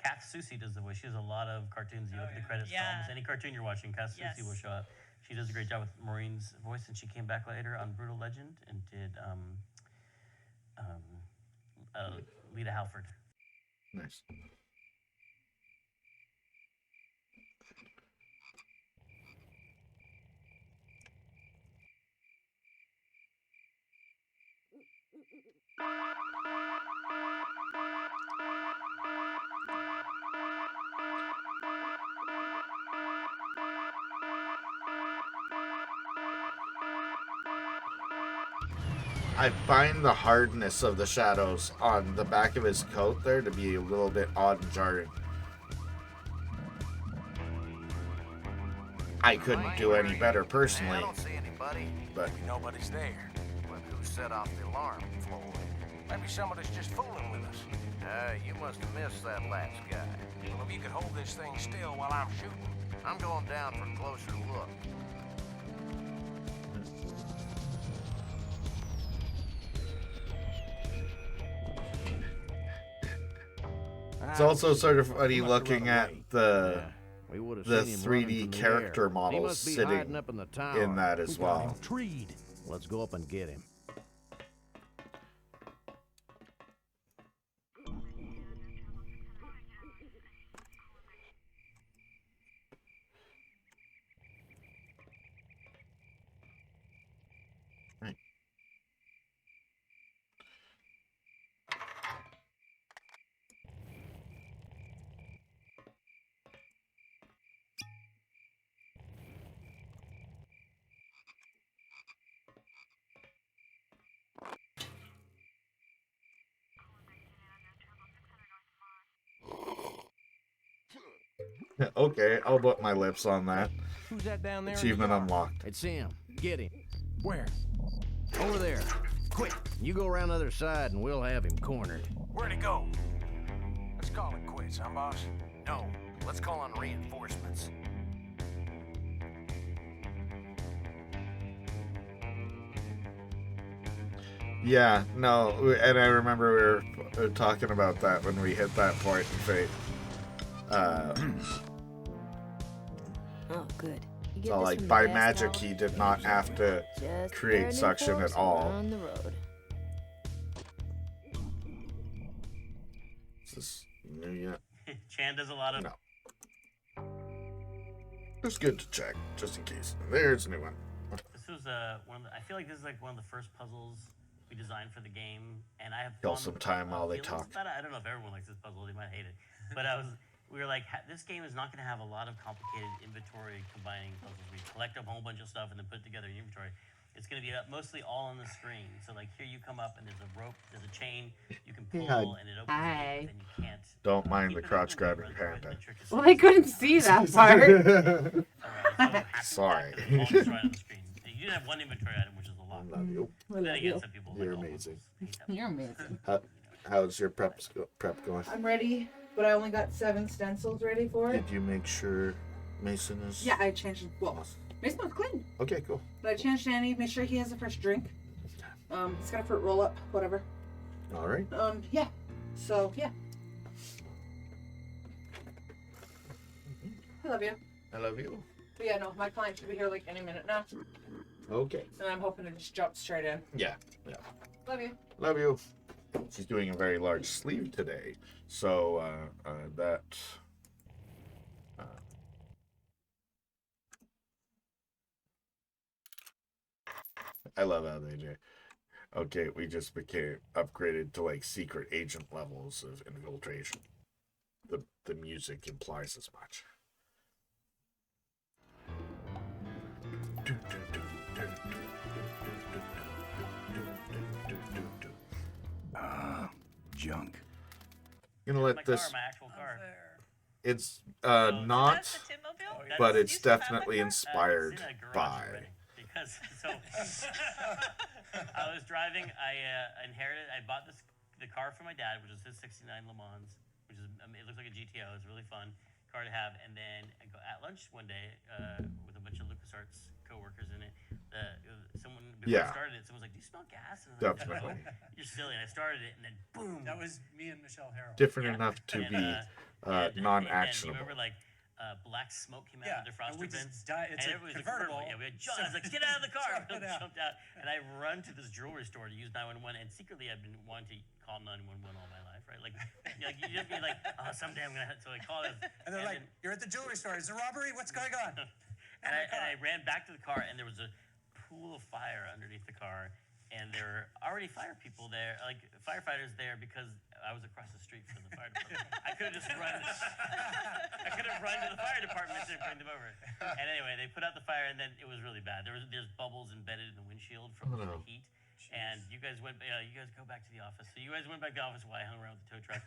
Kath Susie does the voice. She does a lot of cartoons. You look at the credits for almost any cartoon you're watching, Kath Susie will show up. She does a great job with Maureen's voice, and she came back later on Brutal Legend and did Lita Halford. Nice. I find the hardness of the shadows on the back of his coat there to be a little bit odd and jarring. I couldn't do any better personally. I don't see anybody. But maybe nobody's there. But who set off the alarm, Floyd? Maybe somebody's just fooling with us. You must have missed that last guy. Well, if you could hold this thing still while I'm shooting. I'm going down for a closer look. It's also sort of funny looking at the 3D character models sitting up in the in that as well. Let's go up and get him. Okay, I'll put my lips on that. Who's that down there? Achievement unlocked. It's him. Get him. Where? Over there. Quick. You go around the other side and we'll have him cornered. Where'd he go? Let's call it quits, huh, boss? No. Let's call on reinforcements. Yeah, no, and I remember we were talking about that when we hit that point in Fate. Oh, good. So, like, by magic, he did not have to create suction at all. On the road. Is this new yet? Chan does a lot of... No. It's good to check, just in case. There's a new one. This was one of the, I feel like this is like one of the first puzzles we designed for the game, and I have Kill some time while they talk. I don't know if everyone likes this puzzle; they might hate it. But we were like, this game is not going to have a lot of complicated inventory combining puzzles. We collect a whole bunch of stuff and then put it together in inventory. It's going to be mostly all on the screen. So like here you come up and there's a rope, there's a chain you can pull and it opens it, and you can't. Don't mind the crotch grabbing panda. Well, I couldn't see that part. Sorry. You didn't have one inventory item, which is a lot. I love you. Then again, some people You're like amazing. You're amazing. How's your prep going? I'm ready, but I only got 7 stencils ready for it. Did you make sure Mason is... Yeah, I changed. Well, Mason was clean. Okay, cool. But I changed Danny, made sure he has a fresh drink. He's got a fruit roll up, whatever. All right. Yeah. So, yeah. I love you. I love you. But yeah, no, my client should be here like any minute now. Okay. And I'm hoping to just jump straight in. Yeah. Love you. Love you. She's doing a very large sleeve today, so that... I love how they do. Okay, we just became upgraded to like secret agent levels of infiltration. The music implies as much. Junk. Gonna let My this. car, my actual car. It's not, but it's definitely inspired by. Because I was driving. I inherited. I bought the car for my dad, which is his '69 Le Mans, which is it looks like a GTO. It's a really fun car to have. And then I go at lunch one day with a bunch of LucasArts coworkers in it. Someone before I started it, someone was like, "Do you smell gas?" And I was Definitely. like, "You're silly." And I started it, and then boom. That was me and Michelle Harrell. Different enough to be non-actionable. You remember like black smoke came out of the defroster vents? It's a convertible. Yeah, we had John. I was like, "Get out of the car!" I jumped out, and I run to this jewelry store to use 911. And secretly, I've been wanting to call 911 all my life, right? Like you just be like, "Oh, someday I'm gonna." So I call it, and they're like, "You're at the jewelry store. Is there a robbery? What's going on?" And I ran back to the car, and there was a pool of fire underneath the car, and there were already fire people there, like firefighters there, because I was across the street from the fire department. I could have just run. I could have run to the fire department to bring them over. And anyway, they put out the fire, and then it was really bad. There's bubbles embedded in the windshield from the heat, And you guys go back to the office. So you guys went back to the office while I hung around with the tow truck.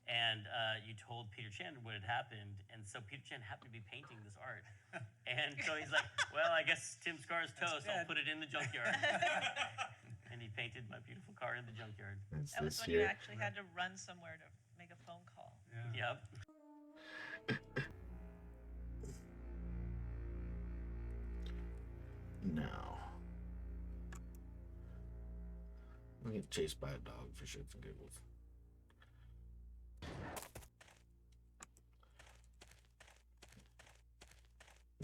And you told Peter Chan what had happened. And so Peter Chan happened to be painting this art. And so he's like, well, I guess Tim Scar's toast. I'll put it in the junkyard. And he painted my beautiful car in the junkyard. That was when you actually had to run somewhere to make a phone call. Yeah. Yep. Now, I'm getting chased by a dog for shits and giggles.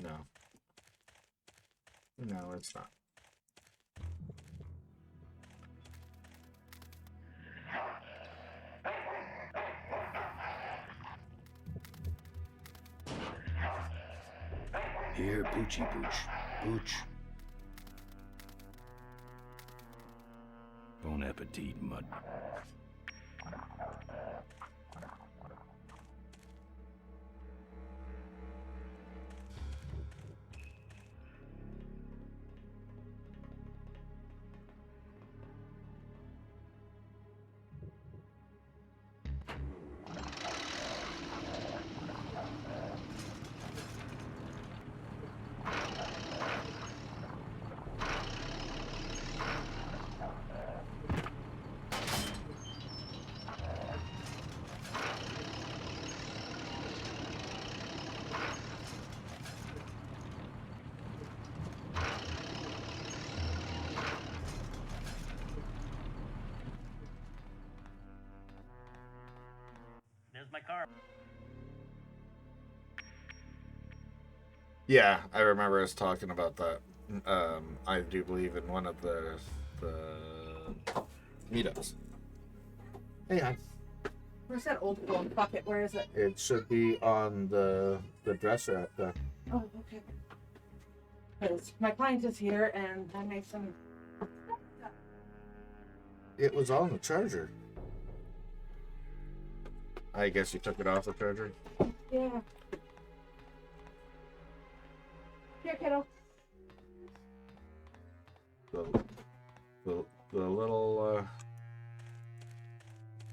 No. No, it's not. Here, Poochie Pooch. Pooch. Bon appetit, mud. There's my car. Yeah, I remember us talking about that. I do believe in one of the meetups. Hey, hon. Where's that old phone bucket? Where is it? It should be on the dresser at the. Oh, okay. Because my client is here and I made some. It was on the charger. I guess you took it off the charger. Yeah. Here, kiddo. The little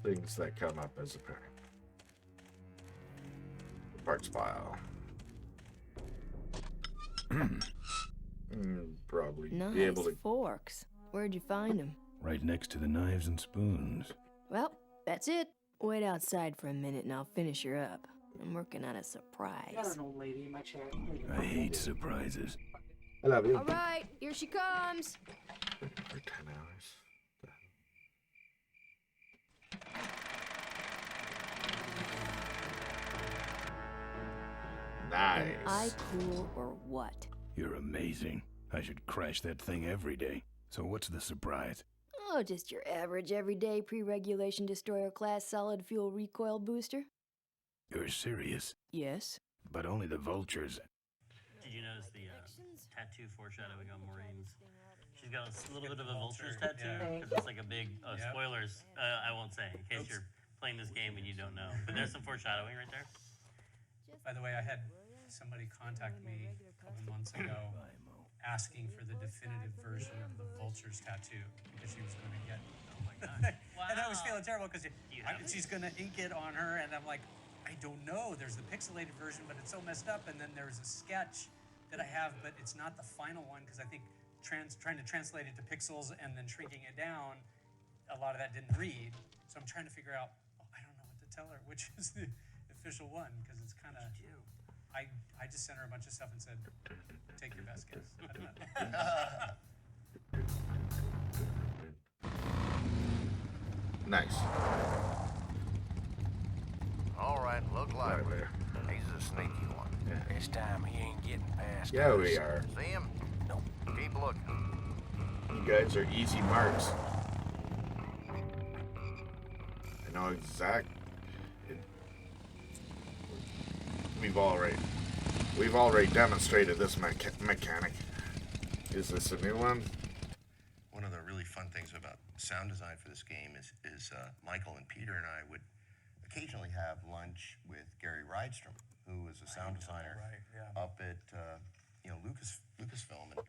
things that come up as a parent. Parts file. Probably Nice be able to. forks. Where'd you find them? Right next to the knives and spoons. Well, that's it. Wait outside for a minute and I'll finish her up. I'm working on a surprise. Got an old lady in my chair. I hate surprises. I love you. All right, here she comes. For 10 hours. Nice. Am I cool or what? You're amazing. I should crash that thing every day. So what's the surprise? Oh, just your average everyday pre-regulation destroyer class solid fuel recoil booster. You're serious? Yes. But only the vultures. Did you notice the tattoo foreshadowing on Maureen's? She's got a little bit of a vulture's tattoo because it's like a big. Spoilers. I won't say in case you're playing this game and you don't know. But there's some foreshadowing right there. By the way, I had somebody contact me a couple months ago asking for the definitive version of the vulture's tattoo because she was going to get. Oh my god! And I was feeling terrible because she's going to ink it on her, and I'm like, I don't know. There's the pixelated version, but it's so messed up. And then there's a sketch that I have, but it's not the final one because I think trying to translate it to pixels and then shrinking it down, a lot of that didn't read. So I'm trying to figure out. I don't know what to tell her, which is the official one because it's kind of. I just sent her a bunch of stuff and said, take your best guess. I don't know. Nice. All right, look lively. He's a sneaky one. Yeah. This time he ain't getting past Yeah, us. we are. See him? Nope. Keep looking. You guys are easy marks. I know exact. We've already demonstrated this mechanic. Is this a new one? One of the really fun things about sound design for this game is Michael and Peter and I would occasionally have lunch with Gary Rydstrom, who was a sound designer up at Lucasfilm and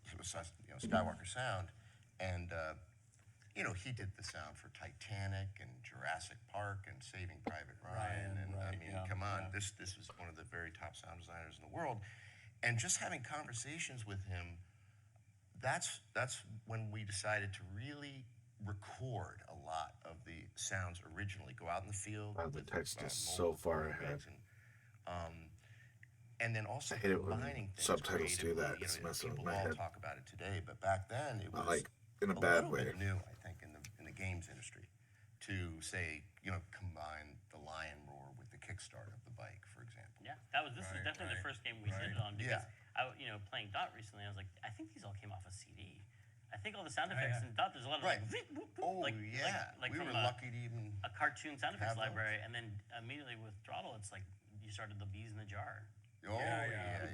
Skywalker Sound, and you know, he did the sound for Titanic and Jurassic Park and Saving Private Ryan. And I mean, come on, this is one of the very top sound designers in the world. And just having conversations with him, that's when we decided to really record a lot of the sounds originally. Go out in the field. The text is so far ahead. And then also I hate it when combining things subtitles do that. creatively. It's You know, messing with people my all head. talk about it today, but back then it was Like, in a a bad little way. bit new, I think, in the games industry, to say, you know, combine the lion roar with the kickstart of the bike, for example. Yeah, this was definitely the first game we did it on because you know, playing Dot recently, I was like, I think these all came off a CD. I think all the sound effects in Dot, there's a lot of like, like we from were lucky to even a cartoon sound effects have library, and then immediately with Throttle, it's like you started the bees in the jar. Oh yeah.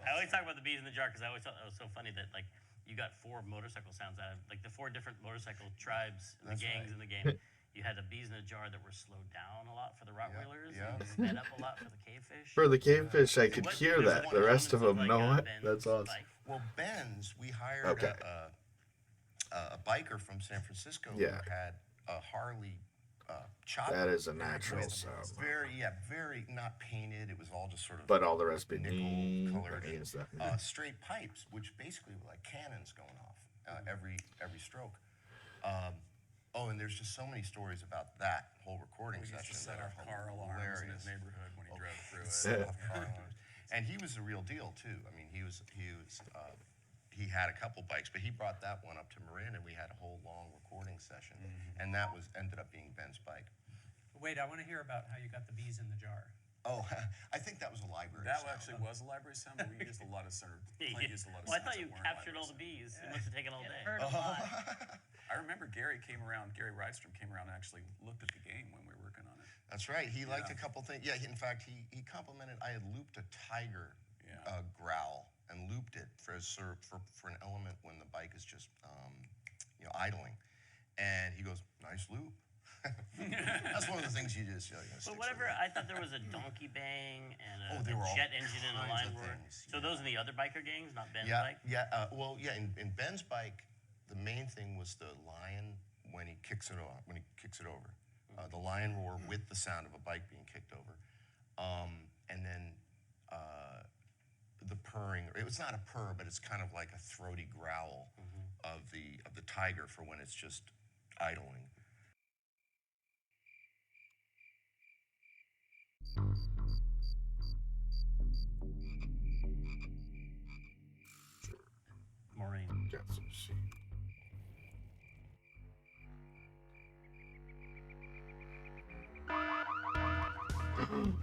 I always talk about the bees in the jar because I always thought that was so funny that like you got 4 motorcycle sounds out of like the 4 different motorcycle tribes, the gangs in the game. You had the bees in a jar that were slowed down a lot for the Rottweilers, and sped up a lot for the cavefish. For the cavefish, I could hear that. The rest of them, no. That's awesome. Well, Ben's, we hired a biker from San Francisco who had a Harley chopper. That is a natural sound. Very not painted. It was all just sort of. But all the rest being nickel colored. that straight pipes, which basically were like cannons going off every stroke. And there's just so many stories about that whole recording session. Set off car alarms in his neighborhood when he drove through it. Set off car alarms. And he was the real deal too. I mean, he had a couple bikes, but he brought that one up to Marin, and we had a whole long recording session, and that ended up being Ben's bike. Wait, I want to hear about how you got the bees in the jar. Oh, I think that was a library That sound. actually was a library sound, but we used a lot of Well, I thought you captured all the bees. It must have taken all day. Heard a lot. I remember Gary Rydstrom came around and actually looked at the game when we were working on it. That's right. He liked a couple things. Yeah, in fact, he complimented. I had looped a tiger growl and looped it for an element when the bike is just idling, and he goes, "Nice loop." That's one of the things you just. But whatever, I thought there was a donkey bang and a there were jet engine and a line roar. So those are the other biker gangs, not Ben's bike. In Ben's bike, the main thing was the lion when he kicks it over. The lion roar with the sound of a bike being kicked over, and then the purring. It was not a purr, but it's kind of like a throaty growl of the tiger for when it's just idling. Maureen. Got some sheep.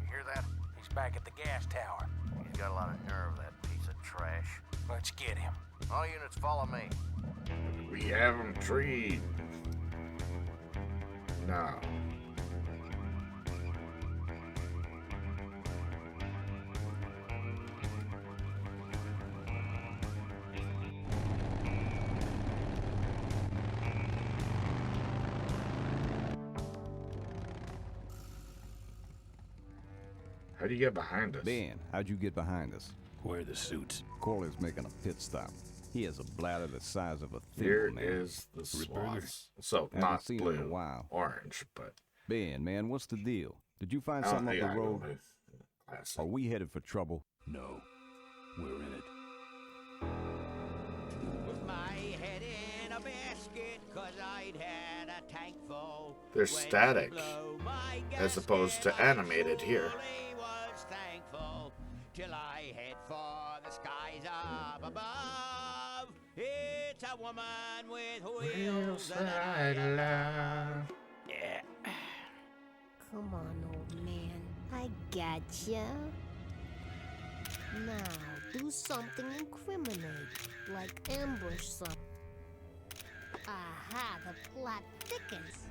Hear that? He's back at the gas tower. He's got a lot of nerve, that piece of trash. Let's get him. All units follow me. We have him treed. Now. How do you get behind us? Ben, how'd you get behind us? Where are the suits? Corley's making a pit stop. He has a bladder the size of a Here man. is the swaths. So, Haven't not seen blue, him in a while. orange, but... Ben, man, what's the deal? Did you find something up the road? Are we headed for trouble? No. We're in it. With my head in a basket, 'cause I'd had a tank full. They're static, as opposed to animated here. Was thankful till I head for the skies up above. It's a woman with wheels that I love. Yeah. Come on, old man. I gotcha. Now, do something incriminating, like ambush some. Aha, the plot thickens.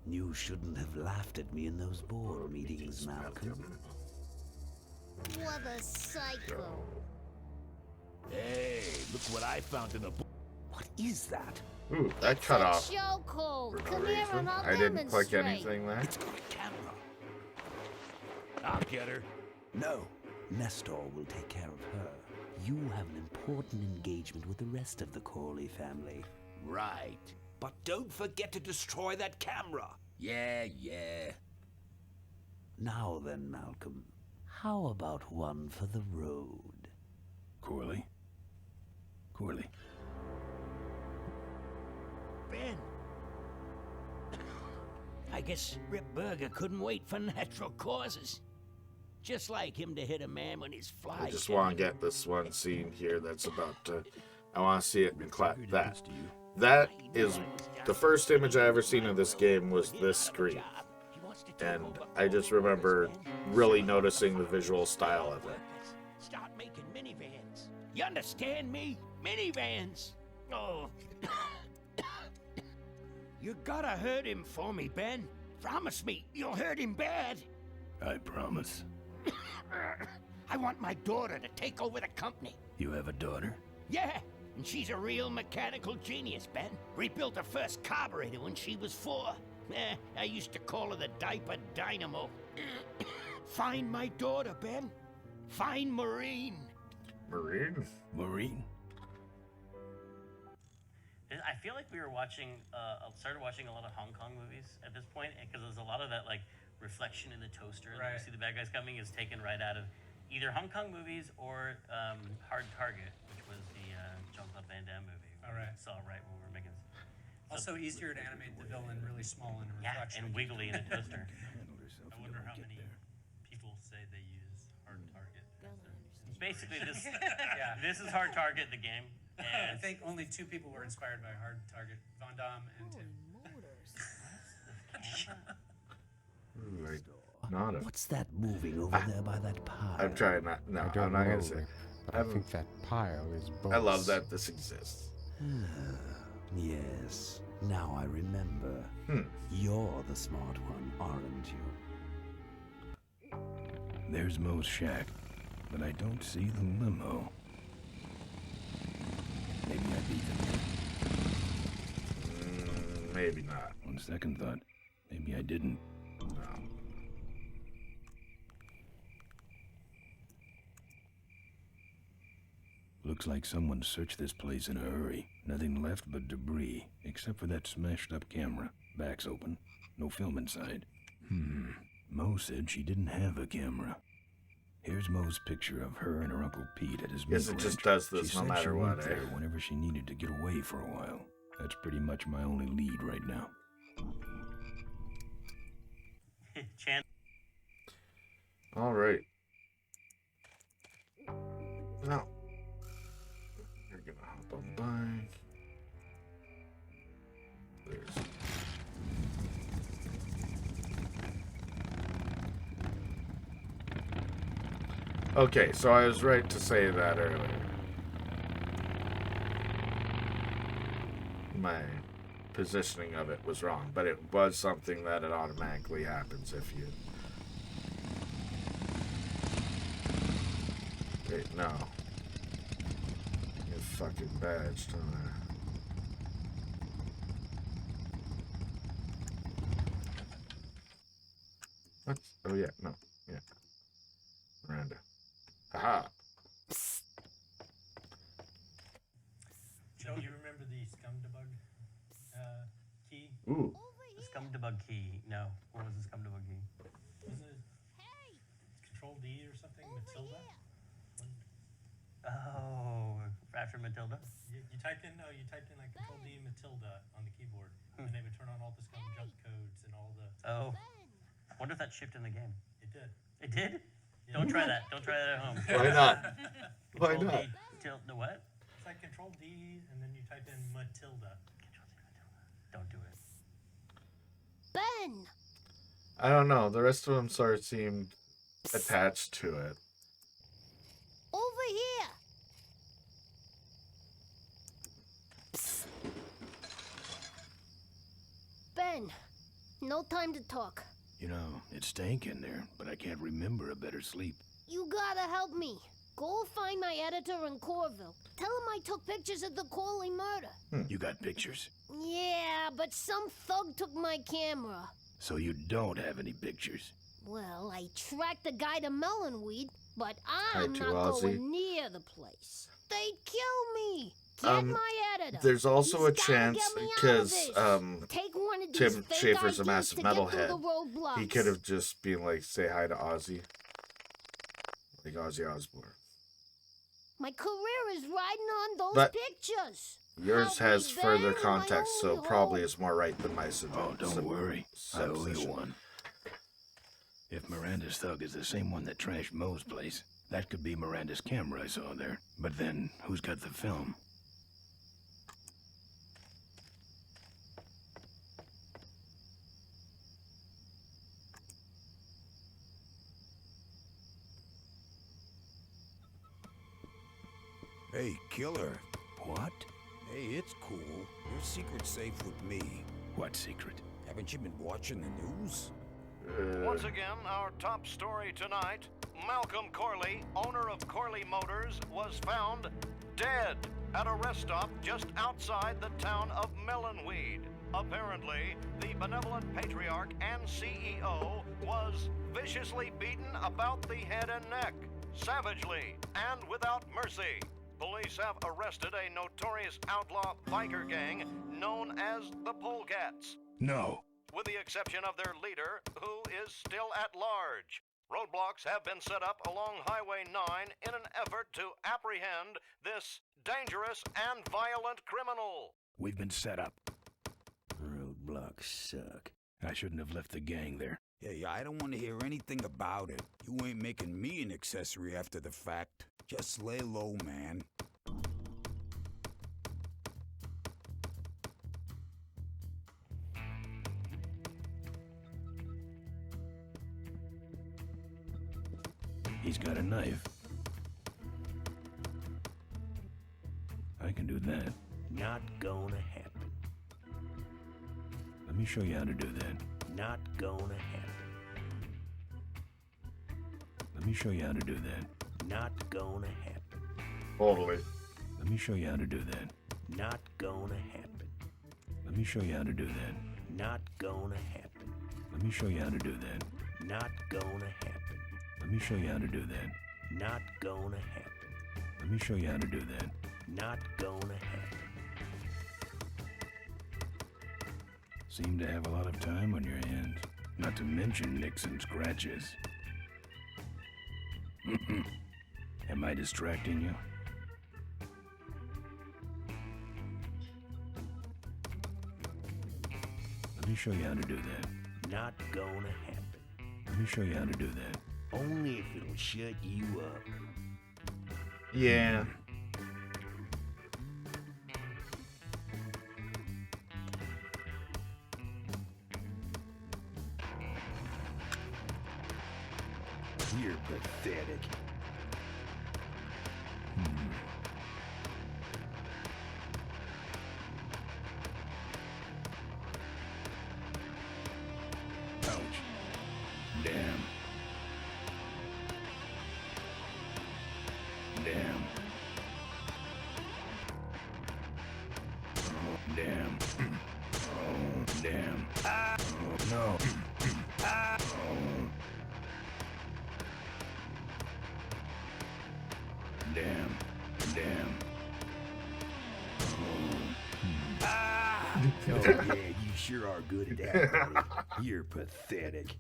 You shouldn't have laughed at me in those board meetings, Malcolm. What a psycho. Hey, look what I found in the book. What is that? Ooh, that cut off. Show cold. For no Come here reason. and I'll I didn't click demonstrate. anything there. It's got a camera. I'll get her. No, Nestor will take care of her. You have an important engagement with the rest of the Corley family. Right. But don't forget to destroy that camera. Yeah. Now then, Malcolm, how about one for the road? Corley? Ben. I guess Rip Burger couldn't wait for natural causes. Just like him to hit a man when he's fly. I just want to get this one scene here that's about to... I want to see it in clap. That is... The first image I ever seen of this game was this screen. And I just remember really noticing the visual style of it. Start making minivans. You understand me? Minivans. Oh. You gotta hurt him for me, Ben. Promise me you'll hurt him bad. I promise. I want my daughter to take over the company. You have a daughter? Yeah, and she's a real mechanical genius, Ben. Rebuilt her first carburetor when she was 4. I used to call her the diaper dynamo. Find my daughter, Ben. Find Maureen. Maureen? I feel like we were watching, started watching a lot of Hong Kong movies at this point, because there's a lot of that, like, reflection in the toaster that you see the bad guys coming is taken right out of either Hong Kong movies or Hard Target, which was the Jean-Claude Van Damme movie. Saw right when we were making. Also easier to animate the villain really small in reflection. And wiggly in a toaster. I wonder how many people say they use Hard Target. Basically, this is Hard Target, the game. And I think only 2 people were inspired by Hard Target: Von Damme and Tim. What's that moving over there by that pile? I'm trying not. No, I'm not gonna say. But I think that pile is bolts. I love that this exists. Yes. Now I remember. You're the smart one, aren't you? There's Mo's shack, but I don't see the limo. Maybe I beat them. Maybe not. On second thought, maybe I didn't. No. Looks like someone searched this place in a hurry. Nothing left but debris, except for that smashed up camera. Back's open. No film inside. Mo said she didn't have a camera. Here's Mo's picture of her and her Uncle Pete at his Guess it just does this no matter what, there whenever she needed to get away for a while. That's pretty much my only lead right now. All right. Now, we're gonna hop on by. There's. Okay, so I was right to say that earlier. My positioning of it was wrong, but it was something that it automatically happens if you... Wait, no. Get fucking badged, don't I? What? Oh yeah, no, yeah. Miranda. Haha. Joe, you remember the Scumdebug key? Ooh. The Scumdebug key. No. What was the Scumdebug key? Wasn't it Control D or something? Matilda? Oh, after Matilda? You typed in like Control D Matilda on the keyboard, and they would turn on all the scum jump codes and all the... Oh. I wonder if that shipped in the game. It did. It did? Yeah. Don't try that. Don't try that at home. Why not? Why Control not? D, the what? It's like Control D, and then you type in Matilda. Don't do it. Ben! I don't know. The rest of them sort of seemed attached to it. Over here! Ben, no time to talk. You know, it's stank in there, but I can't remember a better sleep. You gotta help me. Go find my editor in Corville. Tell him I took pictures of the Corley murder. You got pictures? Yeah, but some thug took my camera. So you don't have any pictures? Well, I tracked the guy to Melonweed, but Hi, I'm to not Ozzy. going near the place. They'd kill me. Get my editor. There's also He's a gotta chance get me out of because this. Take one of these Tim fake Schaffer's a IDs massive to get through metalhead. the roadblocks. He could have just been like, say hi to Ozzy. Like Ozzy Osbourne. My career is riding on those But pictures. Yours I'll has be further there in my context, so only probably hope. is more right than my Oh, don't worry. I owe you supposition. one. If Miranda's thug is the same one that trashed Moe's place, that could be Miranda's camera I saw there. But then, who's got the film? Hey, killer. What? Hey, it's cool. Your secret's safe with me. What secret? Haven't you been watching the news? Once again, our top story tonight, Malcolm Corley, owner of Corley Motors, was found dead at a rest stop just outside the town of Melonweed. Apparently, the benevolent patriarch and CEO was viciously beaten about the head and neck, savagely and without mercy. Police have arrested a notorious outlaw biker gang known as the Polecats. No. With the exception of their leader, who is still at large. Roadblocks have been set up along Highway 9 in an effort to apprehend this dangerous and violent criminal. We've been set up. Roadblocks suck. I shouldn't have left the gang there. Hey, I don't want to hear anything about it. You ain't making me an accessory after the fact. Just lay low, man. He's got a knife. I can do that. Not gonna happen. Let me show you how to do that. Not gonna happen. Let me show you how to do that. Not gonna happen. Totally. Let me show you how to do that. Not gonna happen. Let me show you how to do that. Not gonna happen. Let me show you how to do that. Not gonna happen. Let me show you how to do that. Not gonna happen. Let me show you how to do that. Not gonna happen. Seem to have a lot of time on your hands. Not to mention nicks and scratches. Am I distracting you? Let me show you how to do that. Not gonna happen. Let me show you how to do that. Only if it'll shut you up. Yeah. You're pathetic. Ouch. Damn. Damn. Oh, damn. Oh, damn. Oh, no. Oh. Damn. Damn. Oh yeah, you sure are good at that, buddy. You're pathetic.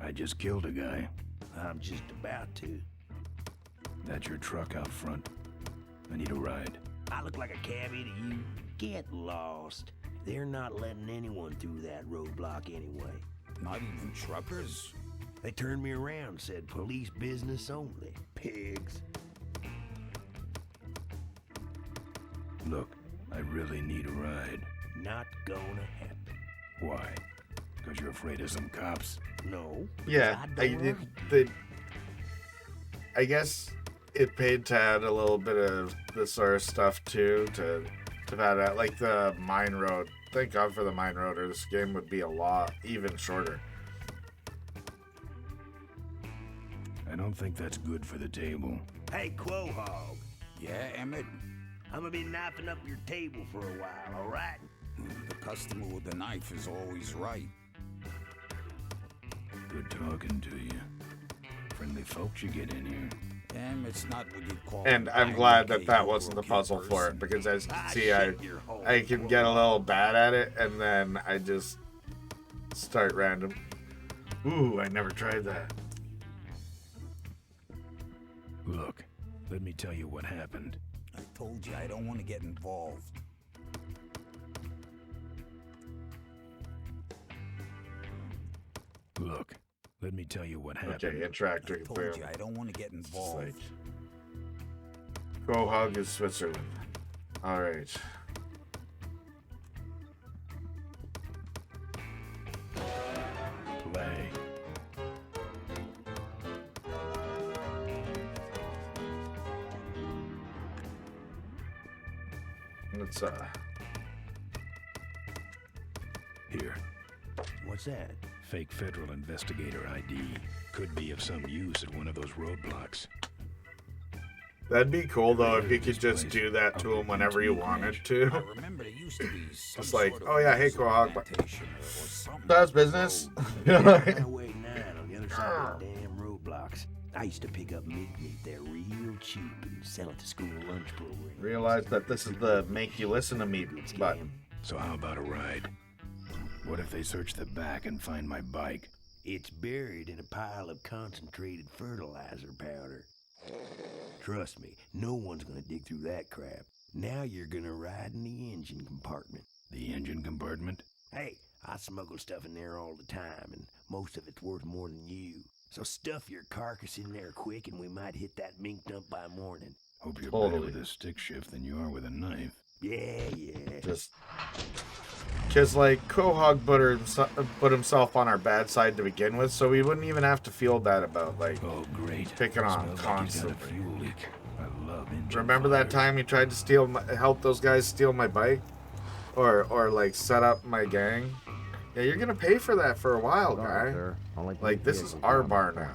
I just killed a guy. I'm just about to. That's your truck out front. I need a ride. I look like a cabbie to you? Get lost. They're not letting anyone through that roadblock anyway. Not even truckers? They turned me around, said police business only. Pigs. Look, I really need a ride. Not gonna happen. Why? Because you're afraid of some cops? No. Yeah, I guess it paid to add a little bit of this sort of stuff too, to add out, like the mine road. Thank God for the mine road, or this game would be a lot even shorter. I don't think that's good for the table. Hey, Quahog. Yeah, Emmett? I'm gonna be knifing up your table for a while, all right? The customer with the knife is always right. Good talking to you. Friendly folks you get in here. It's not what you'd call. And I'm glad that that wasn't the puzzle for it, because as you can see, I can get a little bad at it, and then I just start random. Ooh, I never tried that. Look, let me tell you what happened. I told you I don't want to get involved. Look, let me tell you what happened. Okay, interacting. I told you I don't want to get involved. Quahog is Switzerland. All right. Play. Let's Here. What's that? Fake federal investigator ID. Could be of some use at one of those roadblocks. That'd be cool though if you could just do that to him whenever you wanted to. I remember there used to be some It's like, sort of oh yeah, hey Quahog, but plantation or something. that's business. Highway 9 on the other side of the damn roadblocks. I used to pick up meat there real cheap and sell it to school lunch programs. Realize that this is the make you listen to me button. So how about a ride? What if they search the back and find my bike? It's buried in a pile of concentrated fertilizer powder. Trust me, no one's gonna dig through that crap. Now you're gonna ride in the engine compartment. The engine compartment? Hey, I smuggle stuff in there all the time, and most of it's worth more than you. So stuff your carcass in there quick, and we might hit that mink dump by morning. Hope you're better with a stick shift than you are with a knife. Yeah. Just because like Quahog put himself on our bad side to begin with, so we wouldn't even have to feel bad about like picking on constantly. I love engine Remember that time he tried to help those guys steal my bike, or like set up my gang? Yeah, you're gonna pay for that for a while, guy. Like this is our bar now.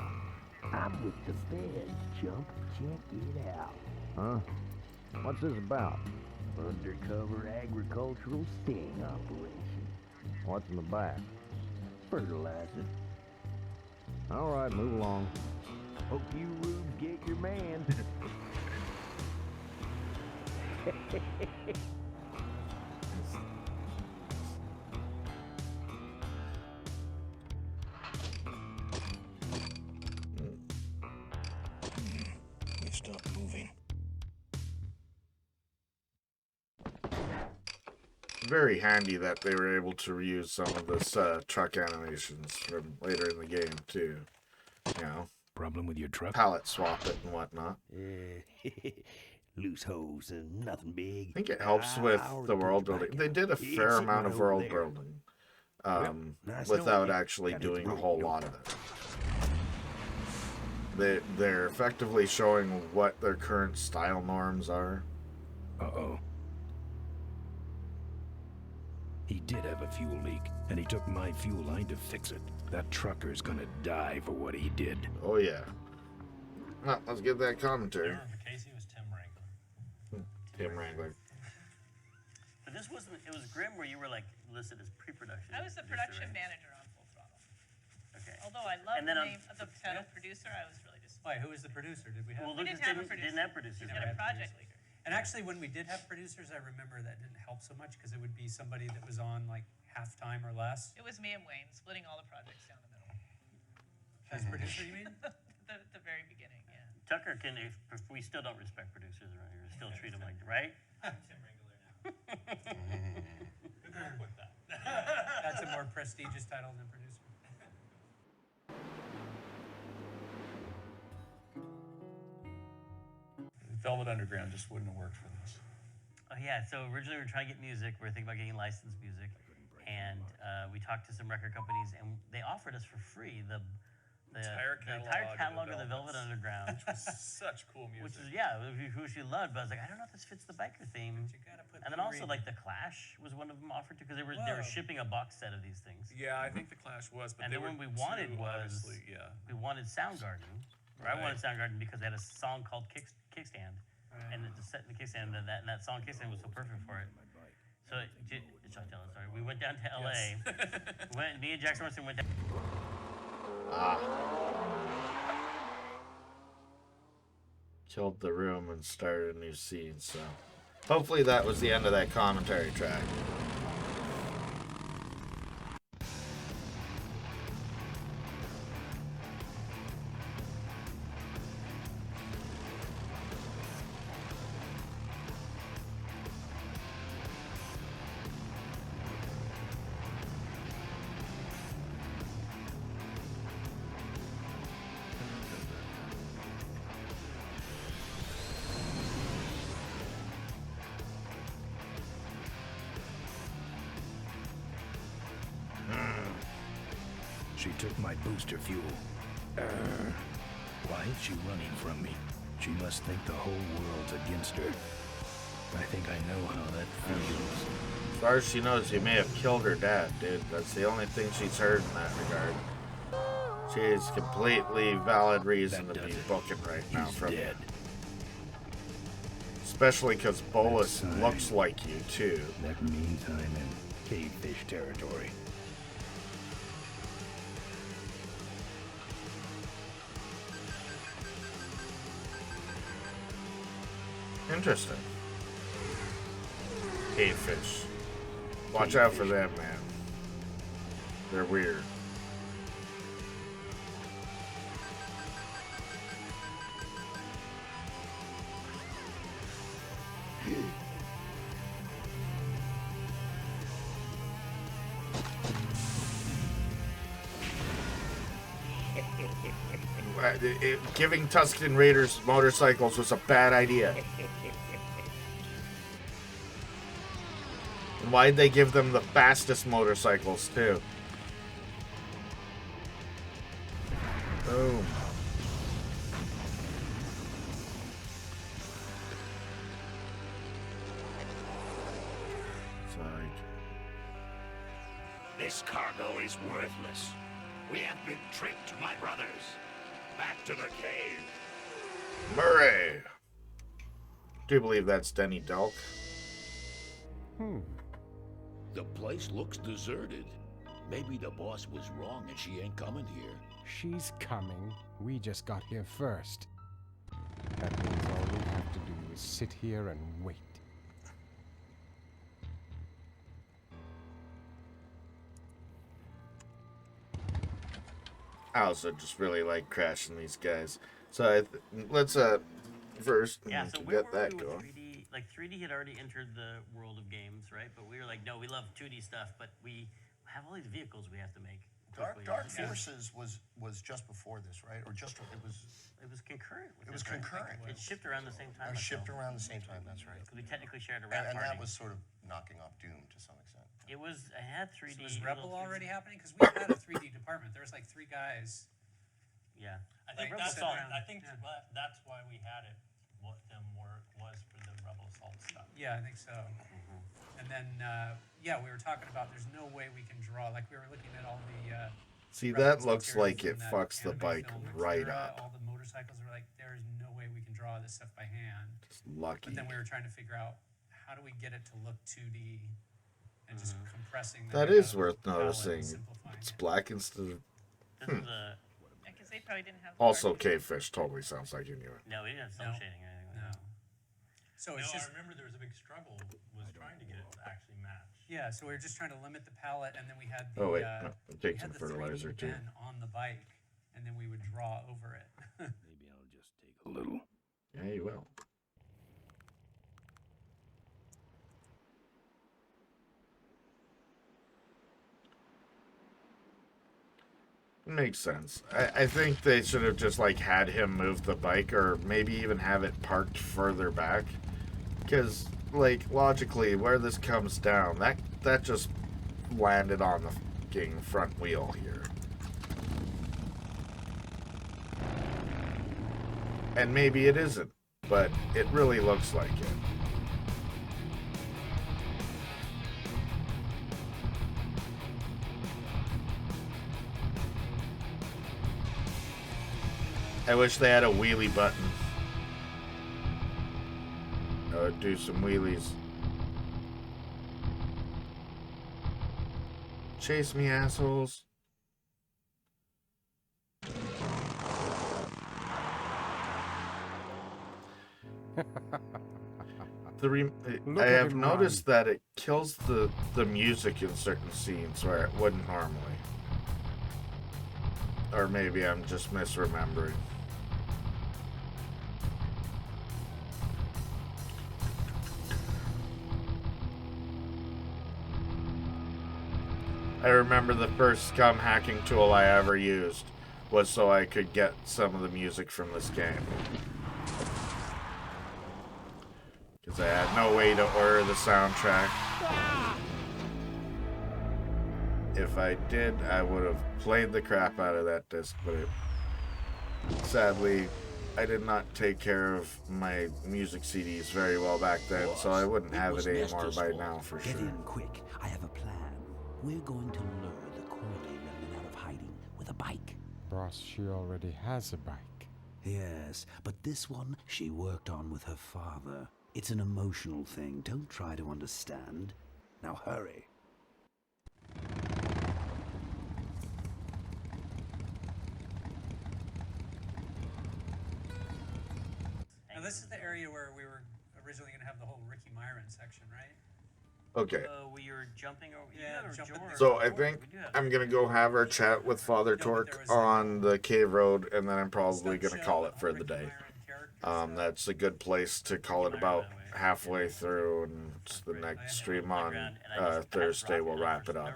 I'm with the feds, chump. Check it out. Huh? What's this about? Undercover agricultural sting operation. What's in the back? Fertilizer. All right, move along. Hope you rubes get your man. We stop moving. Very handy that they were able to reuse some of this truck animations from later in the game too. You know, problem with your truck? Palette swap it and whatnot. Loose hose and nothing big. I think it helps with the world building. They did a fair amount of world building without actually doing a whole lot of it. They're effectively showing what their current style norms are. Uh-oh. He did have a fuel leak, and he took my fuel line to fix it. That trucker's gonna die for what he did. Oh, yeah. Well, let's get that commentary. Casey was Tim Wrangler. Tim Wrangler. But this wasn't, it was Grim where you were like listed as pre-production. I was the production manager on Full Throttle. Okay. Although I love the name of the title producer, I was really disappointed. Wait, who was the producer? Did we have? Well, We Lucas didn't have a producer. didn't have producers. We had a project leader. And actually, when we did have producers, I remember that didn't help so much because it would be somebody that was on like half-time or less. It was me and Wayne splitting all the projects down the middle. As producer, you mean? the very beginning, yeah. Tucker can, if we still don't respect producers around here, still treat them like, right? Tim Wrangler now. Good luck with that. That's a more prestigious title than producer. Velvet Underground just wouldn't have worked for this. Oh yeah, so originally we were trying to get music. We were thinking about getting licensed music. And we talked to some record companies, and they offered us for free the entire catalog of the Velvet Underground. Which was such cool music. Which is, yeah, which we loved. But I was like, I don't know if this fits the biker theme. And then also, like, The Clash was one of them offered to, because they were shipping a box set of these things. Yeah, I think The Clash was. But and then what we wanted was, we wanted Soundgarden. Or I wanted Soundgarden because they had a song called Kickstand, and it just set in the kickstand, and that song Kickstand was so perfect for it. So, sorry, we went down to LA. Me and Jackson Morrison went down. Killed the room and started a new scene, so hopefully that was the end of that commentary track. She took my booster fuel. Why is she running from me? She must think the whole world's against her. I think I know how that feels. As far as she knows, you may have killed her dad, dude. That's the only thing she's heard in that regard. She has completely valid reason to be booking right now from you. Especially because Bolus looks like you, too. That means I'm in cavefish territory. Interesting. Cavefish. Watch out for them, man. They're weird. Giving Tuscan Raiders motorcycles was a bad idea. And why'd they give them the fastest motorcycles, too? Boom. This cargo is worthless. We have been tricked, my brothers. Back to the cave. Murray! Do you believe that's Denny Delk? The place looks deserted. Maybe the boss was wrong and she ain't coming here. She's coming. We just got here first. That means all we have to do is sit here and wait. I also just really like crashing these guys. So let's first get that going. 3D, like 3D had already entered the world of games, right? But we were like, no, we love 2D stuff, but we have all these vehicles we have to make. Dark Forces was just before this, right? Or just it was concurrent. It was concurrent. It shipped around the same time. It shipped around the same time. That's right. Because we technically shared a wrap and party. that was sort of knocking off Doom to some extent. It had 3D. So was Rebel already happening? Because we had a 3D department. There was like 3 guys. Yeah. I think Rebel that's why we had it. What them was for the Rebel Assault stuff. Yeah, I think so. And then, we were talking about there's no way we can draw. Like we were looking at all the. See, that looks like it fucks the bike right up. All the motorcycles were like, there's no way we can draw this stuff by hand. Just lucky. But then we were trying to figure out how do we get it to look 2D and just compressing. That is worth noticing. It's black instead of. Because they probably didn't have. Also, Cavefish totally sounds like you knew it. No, we didn't have cell shading or anything. No. So it's I remember there was a big struggle was trying to get it to actually match. Yeah, so we were just trying to limit the palette, and then we had the. Oh wait, take some the fertilizer 3D too. pen on the bike, and then we would draw over it. Maybe I'll just take a little. Yeah, you will. Makes sense. I think they should have just like had him move the bike, or maybe even have it parked further back, because like logically where this comes down, that just landed on the fucking front wheel here. And maybe it isn't, but it really looks like it. I wish they had a wheelie button. I would do some wheelies. Chase me, assholes. I have noticed that it kills the music in certain scenes where it wouldn't normally. Or maybe I'm just misremembering. I remember the first scum hacking tool I ever used was so I could get some of the music from this game. Because I had no way to order the soundtrack. If I did, I would have played the crap out of that disc, but sadly, I did not take care of my music CDs very well back then, so I wouldn't have it anymore by now for sure. Get in quick. I have a plan. We're going to lure the coily remnant out of hiding with a bike. Boss, she already has a bike. Yes, but this one she worked on with her father. It's an emotional thing. Don't try to understand. Now hurry. Now this is the area where we were originally going to have the whole Ricky Myron section, right? Okay. We were jumping over. So I think I'm gonna go have our chat with Father Torque on the cave road, and then I'm probably gonna call it for the day. That's a good place to call it about halfway through, and it's the next stream on Thursday we'll wrap it up.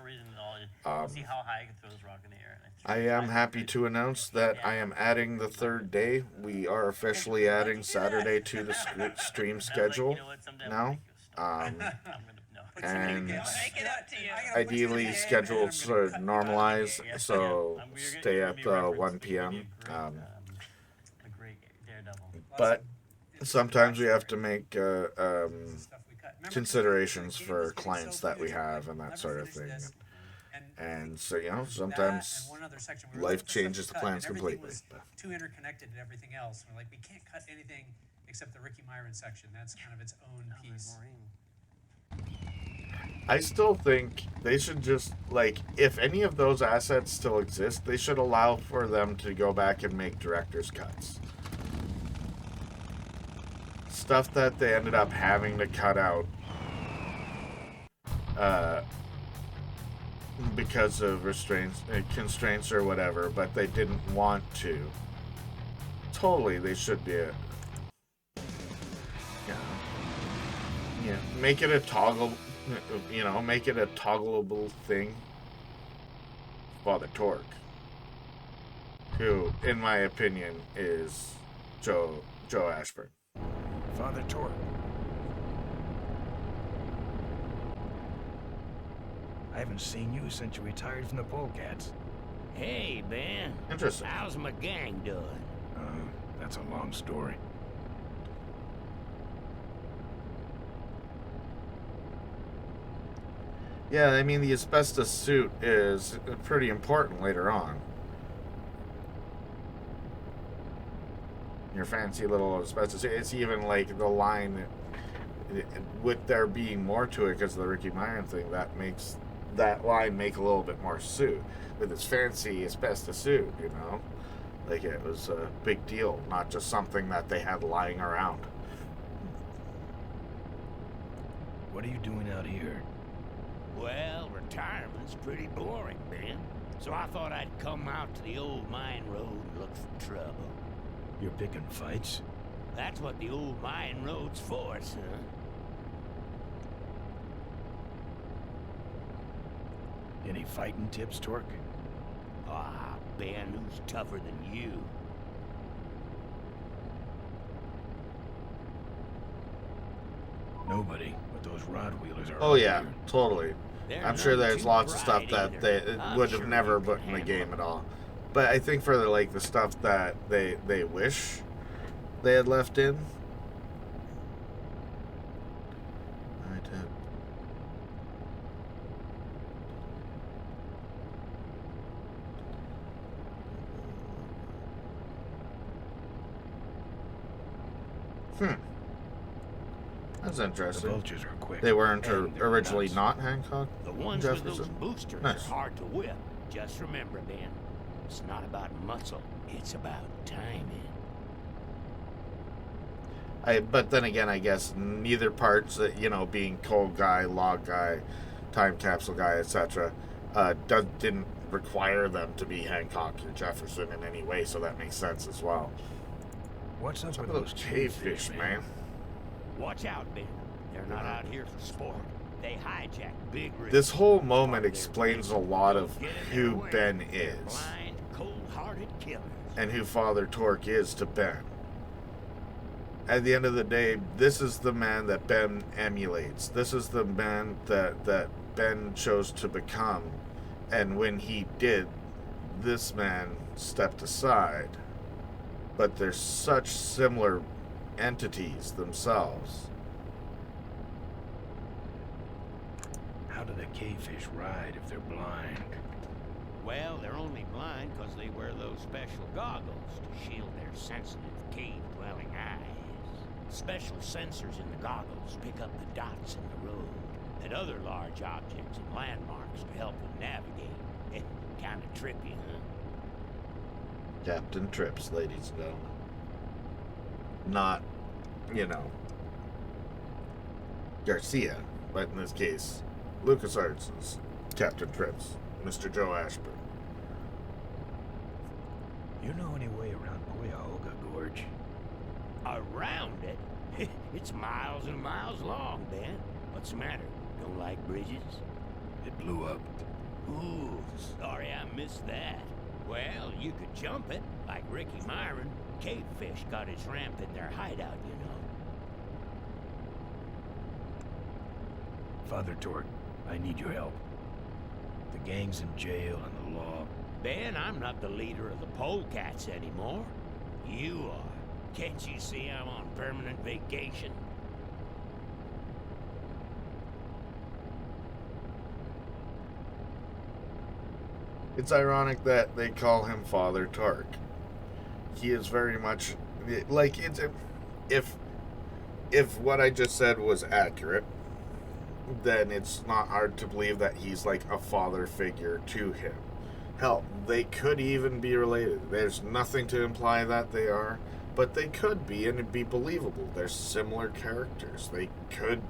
I am happy to announce that I am adding the third day. We are officially adding Saturday to the stream schedule now. And ideally scheduled to normalize, so stay at 1 p.m. But sometimes we have to make considerations for clients that we have and that sort of thing. And so, you know, sometimes life changes the plans completely. Too interconnected and everything else. We're like, we can't cut anything except the Ricky Myron section. That's kind of its own piece. I still think they should just, like, if any of those assets still exist, they should allow for them to go back and make director's cuts. Stuff that they ended up having to cut out because of constraints or whatever, but they didn't want to. Totally, they should be make it a toggle. Make it a toggleable thing. Father Torque, who, in my opinion, is Joe Ashburn. Father Torque. I haven't seen you since you retired from the Polecats. Hey, Ben. Interesting. How's my gang doing? That's a long story. Yeah, I mean, the asbestos suit is pretty important later on. Your fancy little asbestos. It's even like the line, with there being more to it because of the Ricky Myron thing, that makes that line make a little bit more suit. With its fancy asbestos suit, you know? Like, it was a big deal, not just something that they had lying around. What are you doing out here? Well, retirement's pretty boring, Ben. So I thought I'd come out to the old mine road and look for trouble. You're picking fights? That's what the old mine road's for, son. Any fighting tips, Torque? Ah, Ben, who's tougher than you? Nobody, but those rod wheelers are. Oh yeah, totally. I'm sure there's lots of stuff that they would have never put in the game at all. But I think for the stuff that they wish they had left in. That's interesting. The vultures are quick. They weren't and they're originally nuts. not Hancock. The ones Jefferson? with those boosters Nice. are hard to whip. Just remember, Ben, it's not about muscle. It's about timing. But then again, I guess neither parts, being cold guy, log guy, time capsule guy, etc., didn't require them to be Hancock or Jefferson in any way, so that makes sense as well. What's up Some with of those cavefish, man? Watch out, Ben. They're not out here for sport. They hijack big rigs. This whole moment explains a lot of who Ben is Blind, cold-hearted killers. and who Father Torque is to Ben. At the end of the day, this is the man that Ben emulates. This is the man that Ben chose to become. And when he did, this man stepped aside. But they're such similar entities themselves. How do the cavefish ride if they're blind? Well, they're only blind because they wear those special goggles to shield their sensitive cave-dwelling eyes. Special sensors in the goggles pick up the dots in the road and other large objects and landmarks to help them navigate. Kind of trippy, huh? Captain Trips, ladies and gentlemen. Not, Garcia, but in this case, LucasArts' Captain Trips, Mr. Joe Ashburn. You know any way around Cuyahoga Gorge? Around it? It's miles and miles long, Ben. What's the matter? Don't like bridges? It blew up. Ooh, sorry I missed that. Well, you could jump it, like Ricky Myron. Cavefish got his ramp in their hideout, you know. Father Torque, I need your help. The gang's in jail and the law. Ben, I'm not the leader of the polecats anymore. You are. Can't you see I'm on permanent vacation? It's ironic that they call him Father Torque. He is very much like if what I just said was accurate, then it's not hard to believe that he's like a father figure to him. Hell, they could even be related. There's nothing to imply that they are, but they could be, and it'd be believable. They're similar characters. They could.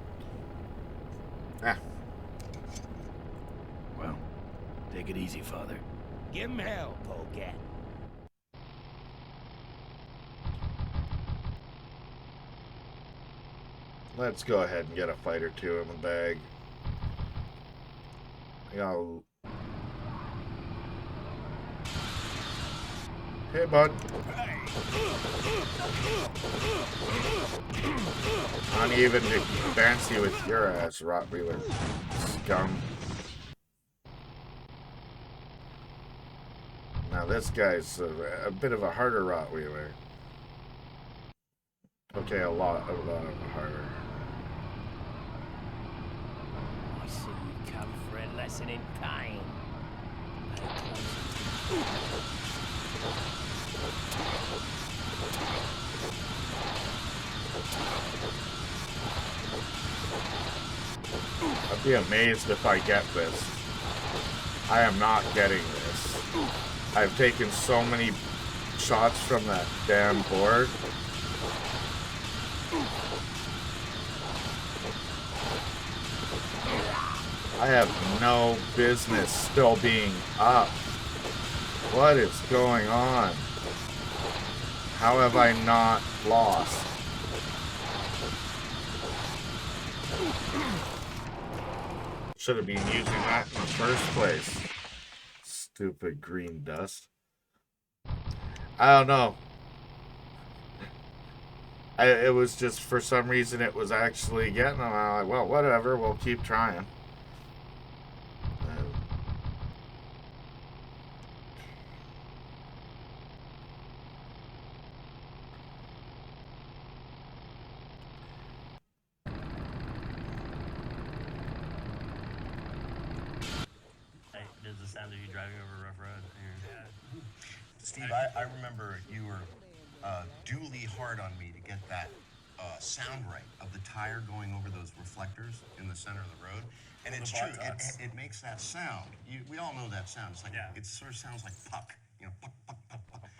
Well, take it easy, Father. Give him hell, polecat. Let's go ahead and get a fight or two in the bag. Hey, bud. Not even to fancy with your ass, Rottweiler. Scum. Now this guy's a bit of a harder Rottweiler. Okay, a lot of harder. I see you come for a lesson in kind. I'd be amazed if I get this. I am not getting this. I've taken so many shots from that damn board. I have no business still being up. What is going on? How have I not lost? Should have been using that in the first place. Stupid green dust. I don't know. It was just, for some reason, it was actually getting them. I'm like, well, whatever, we'll keep trying. There's the sound of you driving over a rough road. Yeah. Steve, I remember you were duly hard on me to get that sound right of the tire going over those reflectors in the center of the road. And it's true, it makes that sound. We all know that sound. It's like, it sort of sounds like puck, you know, puck, puck, puck, puck.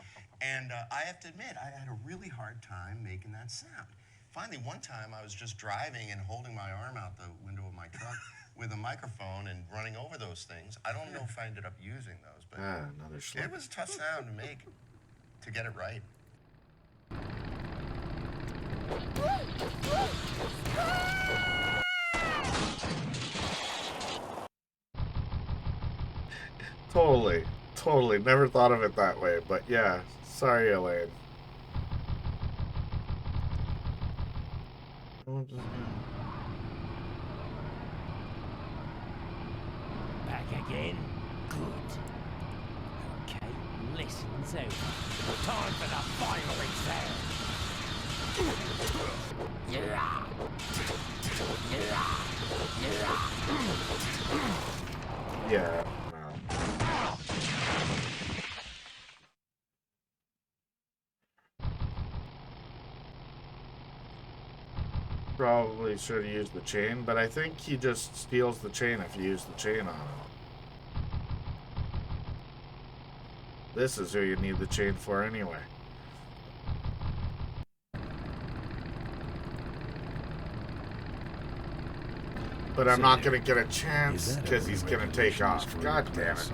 And I have to admit, I had a really hard time making that sound. Finally, one time I was just driving and holding my arm out the window of my truck with a microphone and running over those things. I don't know if I ended up using those, but another it was a tough sound to make, to get it right. Totally. Never thought of it that way, but yeah. Sorry, Elaine. Back again? Good. Okay, lessons over. Time for the final exam. Yeah, no. Probably should have used the chain, but I think he just steals the chain if you use the chain on him. This is who you need the chain for anyway. But I'm not going to get a chance because he's going to take off. God damn it.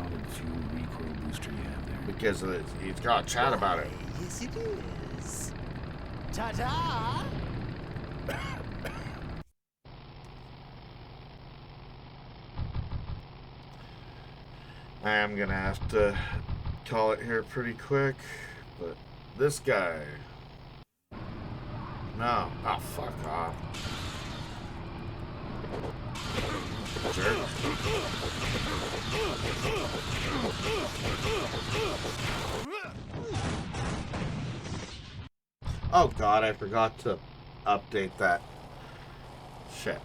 Because he's got to chat about it. Yes, it is. Ta-da! I am going to have to call it here pretty quick. But this guy... No. Oh, fuck off. Jerk. Oh god, I forgot to update that. Shit.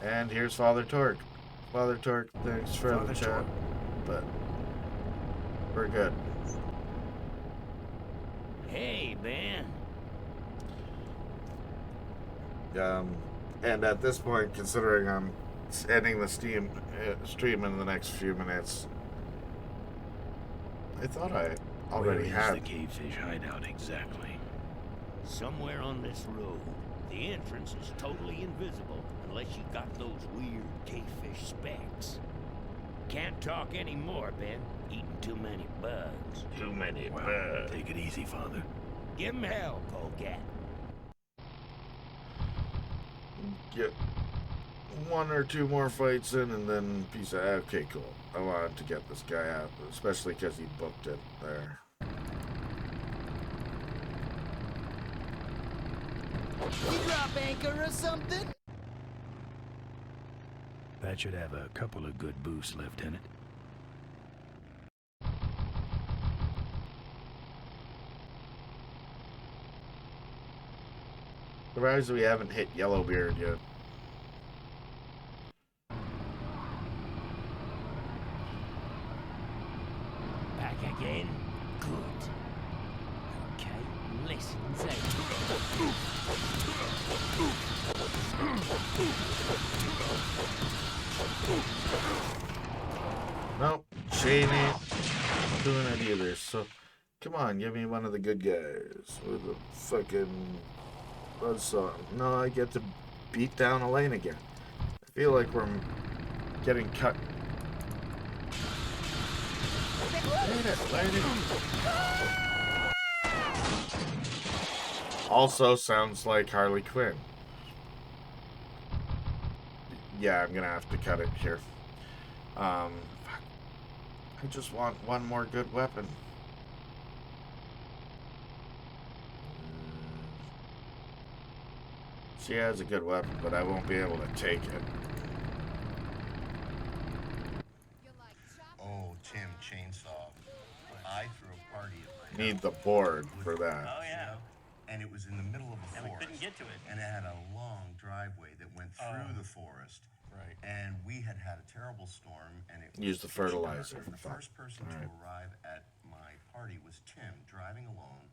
And here's Father Torque. Father Torque, thanks for the chat. But we're good. Hey, Ben. And at this point, considering I'm ending the stream in the next few minutes, I thought I already had. Where is the cavefish hideout exactly? Somewhere on this road. The entrance is totally invisible unless you got those weird cavefish specs. Can't talk anymore, Ben. Eating too many bugs. Too many bugs. Take it easy, Father. Give him hell, Polecat. Get one or two more fights in and then peace out. Okay, cool. I wanted to get this guy out, especially because he booked it there. You drop anchor or something? That should have a couple of good boosts left in it. Surprised we haven't hit Yellowbeard yet. Back again? Good. Okay, lessons Nope, Shane ain't doing it either, so come on, give me one of the good guys with a fucking buzzsaw. No, I get to beat down Elaine again. I feel like we're getting cut. Also sounds like Harley Quinn. Yeah, I'm gonna have to cut it here. I just want one more good weapon. She has a good weapon, but I won't be able to take it. Oh, Tim, chainsaw. I threw a party at my Need the board for that. Oh, yeah. And it was in the middle of a forest. And we couldn't get to it. And it had a long driveway that went through the forest. Right. And we had a terrible storm, and it Use the fertilizer. The first person to arrive at my party was Tim, driving alone.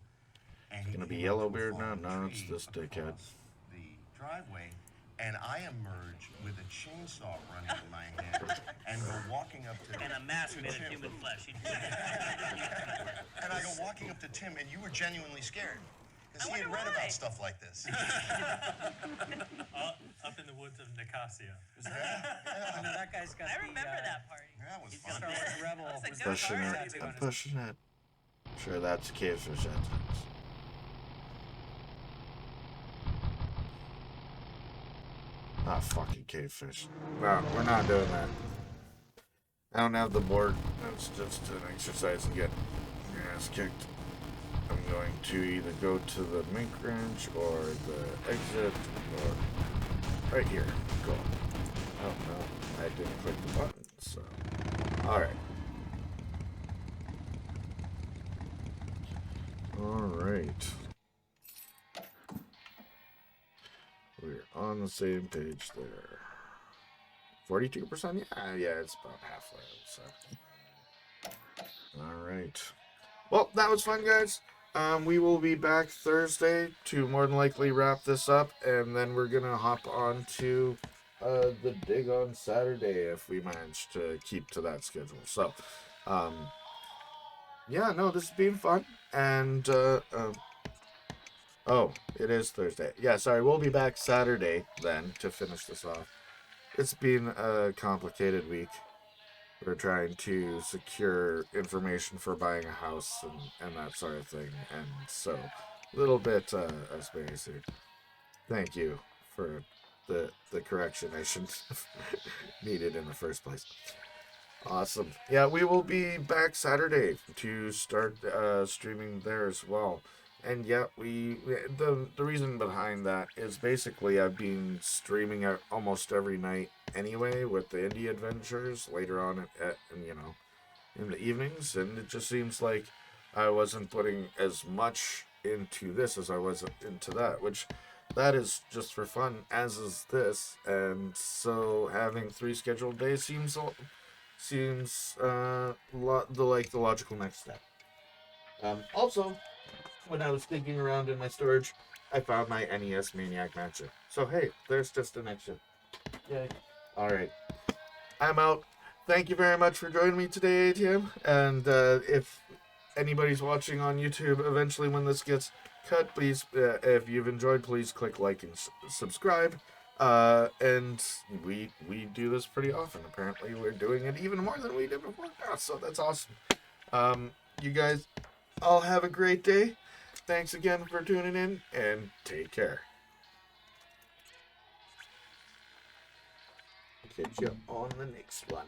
And It's he gonna be came up to a Yellowbeard now? fallen No, it's tree this dickhead. across the driveway, and I emerge with a chainsaw running in my hand and go walking up to And a mask made of Tim. human flesh. And I go walking up to Tim, and you were genuinely scared. Because he had read about stuff like this. Up in the woods of Nicosia. Oh, no, that guy's got I remember that party. That was He's fun. Star Wars Rebel. That was a with good the Pushing shark it. tattoo I'm on his- pushing it. Sure, that's cavefish entrance. Ah, fucking cavefish. No, we're not doing that. I don't have the board. That's just an exercise to get your ass kicked. I'm going to either go to the mink ranch or the exit or right here. Go. Oh no, I didn't click the button, so. Alright. Alright. We're on the same page there. 42%? Yeah, it's about halfway, so. Alright. Well, that was fun, guys. We will be back Thursday to more than likely wrap this up, and then we're gonna hop on to the dig on Saturday if we manage to keep to that schedule. So, yeah, no, this has been fun, and oh, it is Thursday. Yeah, sorry, we'll be back Saturday then to finish this off. It's been a complicated week. We're trying to secure information for buying a house and that sort of thing. And so, a little bit spacey. Thank you for the correction I shouldn't have needed in the first place. Awesome. Yeah, we will be back Saturday to start streaming there as well. And yeah, the reason behind that is basically I've been streaming almost every night anyway with the indie adventures later on in the evenings, and it just seems like I wasn't putting as much into this as I was into that, which that is just for fun, as is this, and so having 3 scheduled days seems the logical next step. Also, when I was digging around in my storage, I found my NES Maniac Mansion. So hey, there's just an extra. Yay. Alright. I'm out. Thank you very much for joining me today, ATM. And if anybody's watching on YouTube eventually when this gets cut, please, if you've enjoyed, please click like and subscribe. And we do this pretty often. Apparently we're doing it even more than we did before now, so that's awesome. You guys all have a great day. Thanks again for tuning in, and take care. Catch you on the next one.